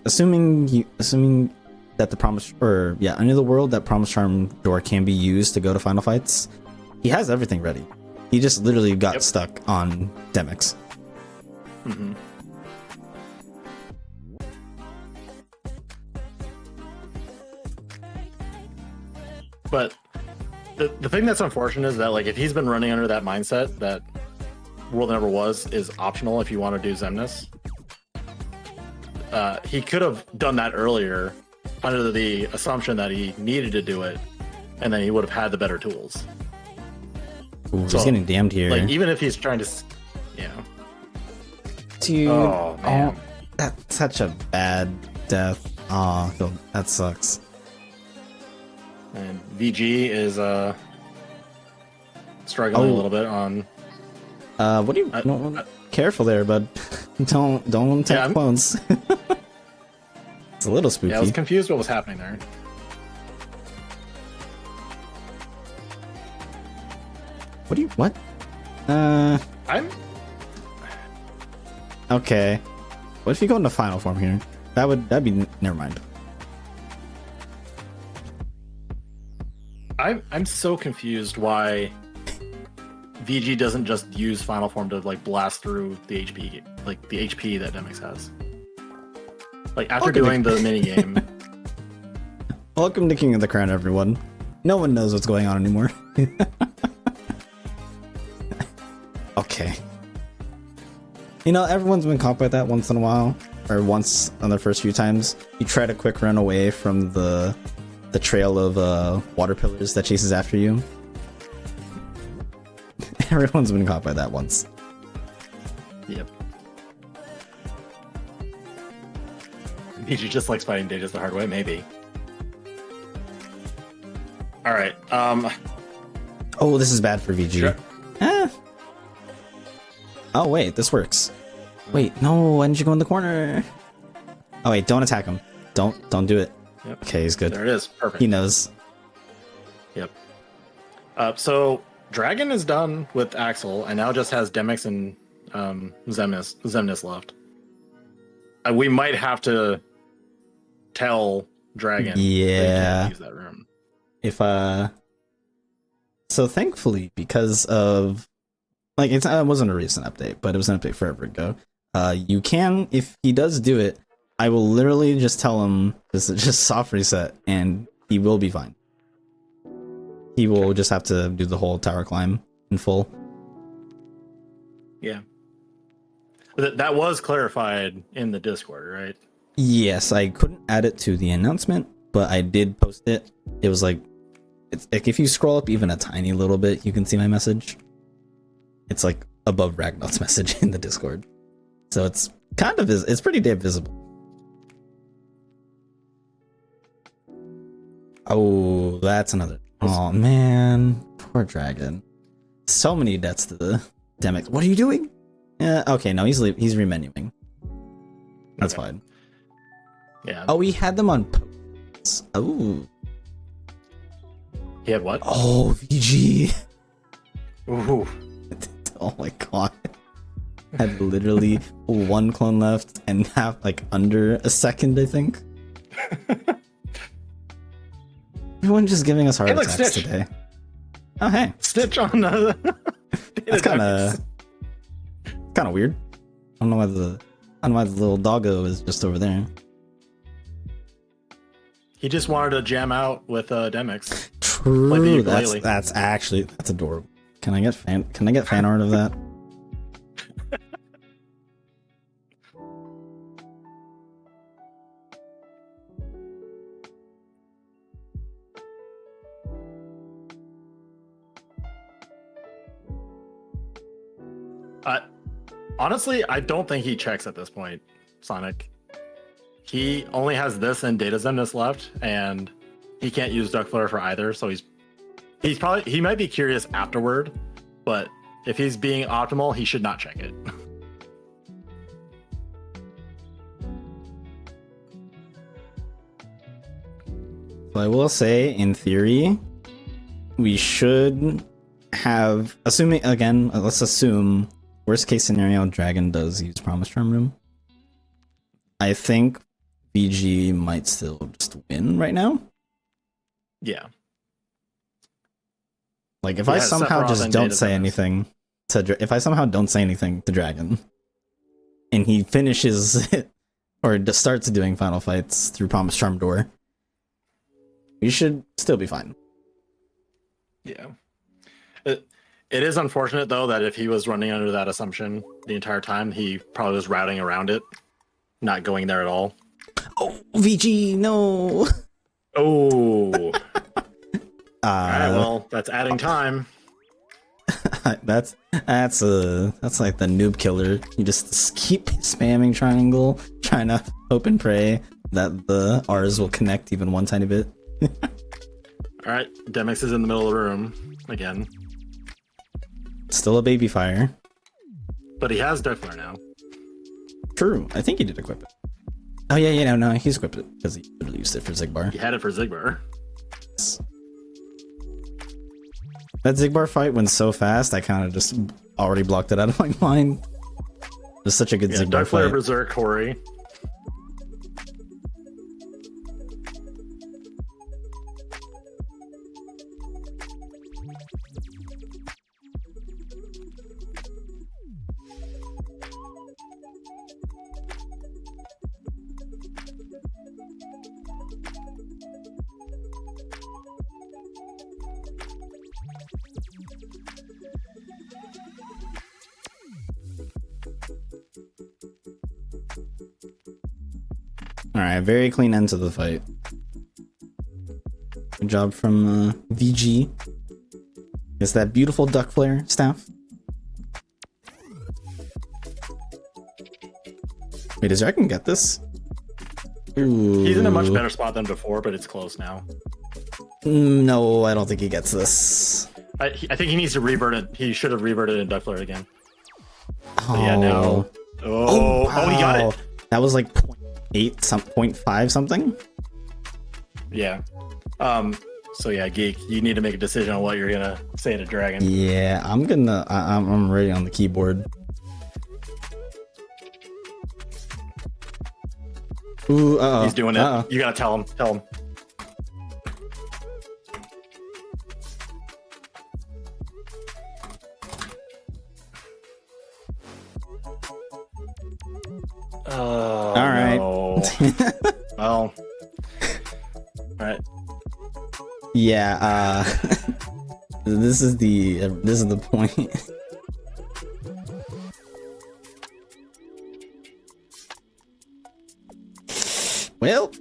assuming that the Promise under the world that Promise Charm door can be used to go to final fights. He has everything ready. He just literally got stuck on Demix. But the thing that's unfortunate is that like if he's been running under that mindset that World Never Was is optional if you want to do Zemnis, he could have done that earlier under the assumption that he needed to do it, and then he would have had the better tools. Ooh, So, he's getting damned here. Like even if he's trying to, Dude, Oh, man. that's such a bad death. Oh, that sucks. and VG is struggling a little bit on. What do you? Careful there, bud. don't take Yeah, I'm- clones. It's a little spooky. Yeah, I was confused what was happening there. What do you? What? I'm Okay. What if you go into final form here? That'd be never mind. I'm so confused why VG doesn't just use Final Form to like blast through the HP, like the HP that Demix has. Like after doing the mini game. Welcome to King of the Crown, everyone. No one knows what's going on anymore. Okay. You know, everyone's been caught by that once in a while, or once on the first few times. You try to quick run away from the trail of water pillars that chases after you. Everyone's been caught by that once. Yep. VG just likes fighting Datas the hard way, maybe. All right. Oh, this is bad for VG. Sure. Oh wait, this works. Wait, no, why didn't you go in the corner? Oh wait, don't attack him. Don't do it. Yep. Okay, he's good. There it is. Perfect. He knows. Yep. So Dragon is done with Axel, and now just has Demix and Xemnas left. We might have to tell Dragon. Yeah. They can't use that room. If so thankfully, because of like it wasn't a recent update, but it was an update forever ago. You can, if he does do it, I will literally just tell him just soft reset, and he will be fine. He will just have to do the whole tower climb in full. Yeah. That was clarified in the Discord, right? Yes, I couldn't add it to the announcement, but I did post it. It was like, it's like if you scroll up even a tiny little bit, you can see my message. It's like above Ragnar's message in the Discord. So it's kind of it's pretty damn visible. Oh, that's another. Oh man, poor Dragon. So many deaths to the Demix. What are you doing? Yeah, okay, no, he's remenuing. That's Okay. fine. Yeah. Oh, we had them on posts. Oh. He had what? Oh, VG. Ooh. Oh my god. Had literally one clone left and have like under a second, I think. Everyone just giving us heart Hey, look, attacks Stitch. today. Oh hey. Stitch on the. That's kind of weird. I don't know why the little doggo is just over there. He just wanted to jam out with Demix. True. ukulele. That's adorable. Can I get fan art of that? Honestly, I don't think he checks at this point, Sonic. He only has this and Data Xemnas left, and he can't use Duck Flare for either, so he might be curious afterward, but if he's being optimal, he should not check it. So I will say, in theory, we should have, assuming again, let's assume worst case scenario, Dragon does use Promise Charm Room. I think VG might still just win right now. Yeah. Like if Yeah, I somehow Sephiroth just and don't Data say Xemnas. anything if I somehow don't say anything to Dragon, and he finishes it or starts doing final fights through Promise Charm Door, we should still be fine. Yeah. It is unfortunate, though, that if he was running under that assumption the entire time, he probably was routing around it, not going there at all. Oh, VG, no. Oh. All right, well, that's adding time. that's like the noob killer. You just keep spamming triangle, trying to hope and pray that the R's will connect even one tiny bit. All right, Demix is in the middle of the room again, Still a baby fire. but he has Duck Flare now. True. I think he did equip it. Oh yeah, no, he's equipped it because he literally used it for Zigbar. He had it for Zigbar. That Zigbar fight went so fast, I kind of just already blocked it out of my mind. It was such a good Yeah, Zigbar Duck Flare, fight. Berserk, Corey. Alright, very clean end to the fight. Good job from VG. It's that beautiful duck flare staff. Wait, does Dragon get this? Ooh. He's in a much better spot than before, but it's close now. No, I don't think he gets this. I think he needs to revert it. He should have reverted in duck flare again. Oh, But yeah, now. Oh, he got wow. it. That was like 0.8, 0.5 something. Yeah. So yeah, Geek, you need to make a decision on what you're gonna say to Dragon. Yeah, I'm ready on the keyboard. Ooh, He's doing it. You gotta tell him. Tell him. All right. No. Well. All right. Yeah. This is the point. Well.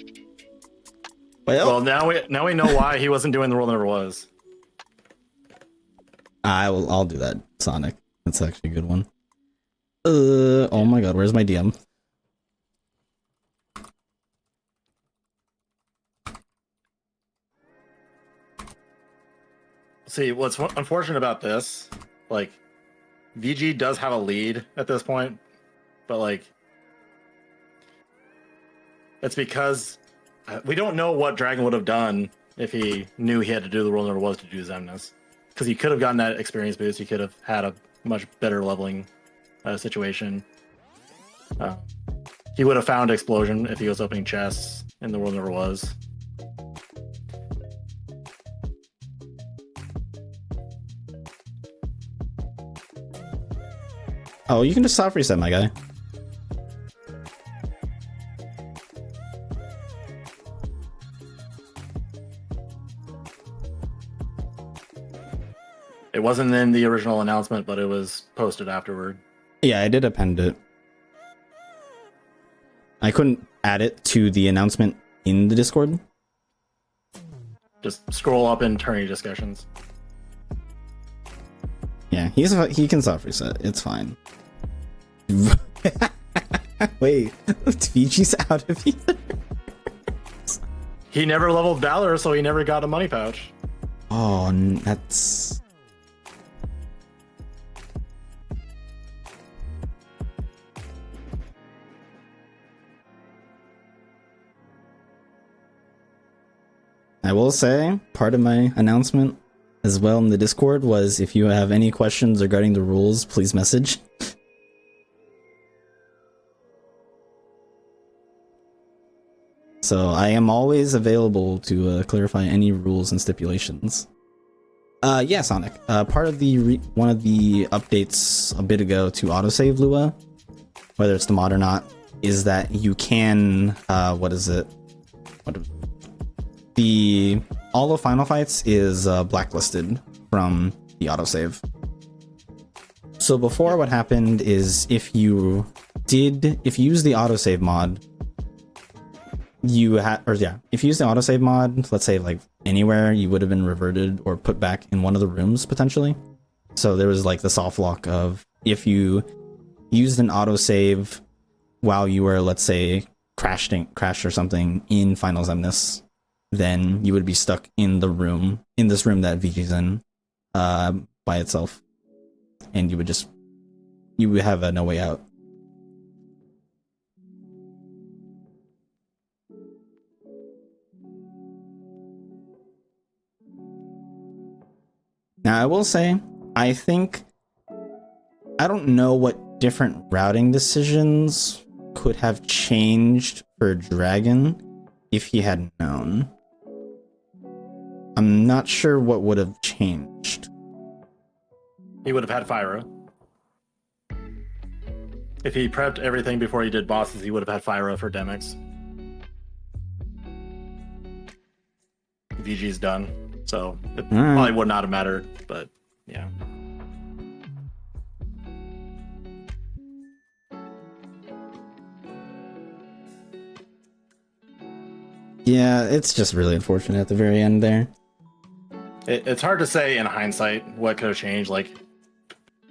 Now we know why he wasn't doing the rule never was. I'll do that, Sonic. That's actually a good one. Oh my god, where's my DM? See, what's unfortunate about this, like, VG does have a lead at this point, but like, it's because we don't know what Dragon would have done if he knew he had to do the rule never was to do Zemnis, because he could have gotten that experience boost. He could have had a much better leveling situation. He would have found explosion if he was opening chests in the world never was. Oh, you can just soft reset, my guy. It wasn't in the original announcement, but it was posted afterward. Yeah, I did append it. I couldn't add it to the announcement in the Discord. Just scroll up in tourney discussions. Yeah, he can soft reset. It's fine. Wait, VG's out of here. He never leveled Valor, so he never got a money pouch. Oh, that's... I will say, part of my announcement as well in the Discord was, if you have any questions regarding the rules, please message. So I am always available to clarify any rules and stipulations. Yeah, Sonic. Part of the one of the updates a bit ago to autosave Lua, whether it's the mod or not, is that you can what is it? All of Final Fights is blacklisted from the autosave. So before, what happened is if you used the autosave mod, if you used the autosave mod, let's say like anywhere, you would have been reverted or put back in one of the rooms potentially. So there was like the soft lock of, if you used an autosave while you were, let's say, crashed or something in Final Zemnis, then you would be stuck in this room that VG's in, by itself, and you would have no way out. Now, I will say, I don't know what different routing decisions could have changed for Dragon if he had known. I'm not sure what would have changed. He would have had Fyra. If he prepped everything before he did bosses, he would have had Fyra for Demix. VG's done, so it probably would not have mattered, but yeah. Yeah, it's just really unfortunate at the very end there. It's hard to say in hindsight what could have changed. Like,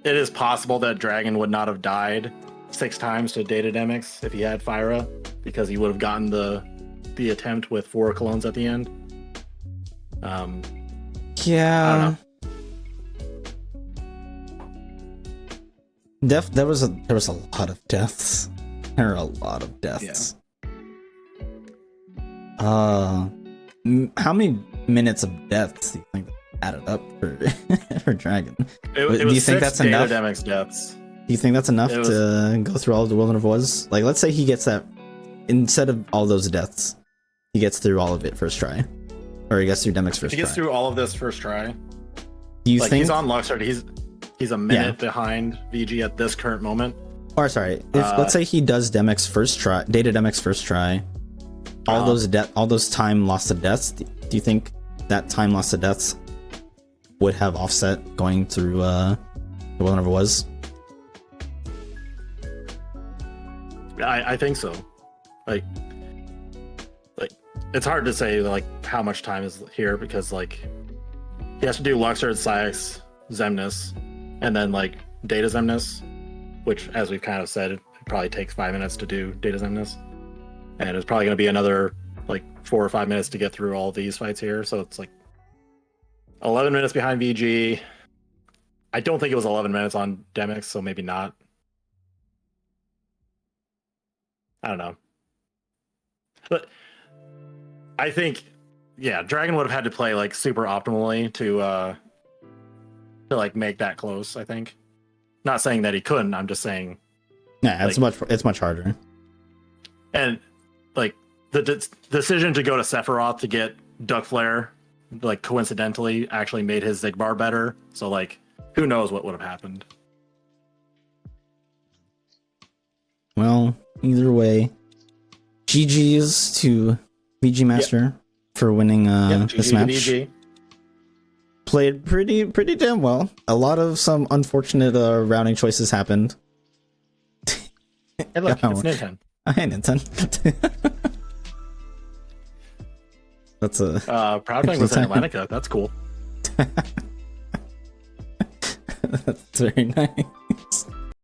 it is possible that Dragon would not have died 6 times to Datademics if he had Fyra, because he would have gotten the attempt with 4 clones at the end. Yeah. I don't know. There was a lot of deaths. There are a lot of deaths. How many minutes of deaths do you think added up for for Dragon? It do was you think 6 that's enough? Datademics deaths. Do you think that's enough to go through all of the Wilderness Was? Like, let's say he gets that instead of all those deaths, he gets through all of it first try, or he gets through Demic's first try. He gets through all of this first try. Do you like, think he's on Luxord? He's a minute behind VG at this current moment. Or sorry, if let's say he does Demic's first try, Datademics first try, all those time lost to deaths. Do you think that time lost to deaths would have offset going through the Wilderness Was? I think so. Like it's hard to say like how much time is here, because like he has to do Luxord, Syx, Xemnas, and then like Data Xemnas, which, as we've kind of said, it probably takes 5 minutes to do Data Xemnas, and it's probably going to be another like 4 or 5 minutes to get through all these fights here. So it's like 11 minutes behind VG. I don't think it was 11 minutes on Demix, so maybe not. I don't know. But I think, yeah, Dragon would have had to play like super optimally to like make that close, I think. Not saying that he couldn't, I'm just saying. Yeah, it's much harder. And like the decision to go to Sephiroth to get Duck Flare, like coincidentally actually made his Zigbar better. So like, who knows what would have happened. Well, either way, GG's to VGmaster for winning this match. VG. Played pretty damn well. A lot of some unfortunate routing choices happened. Hey, look, it's Ninten. Hey, Ninten. That's a Proud Thing was in Atlantica. That's cool. that's very nice.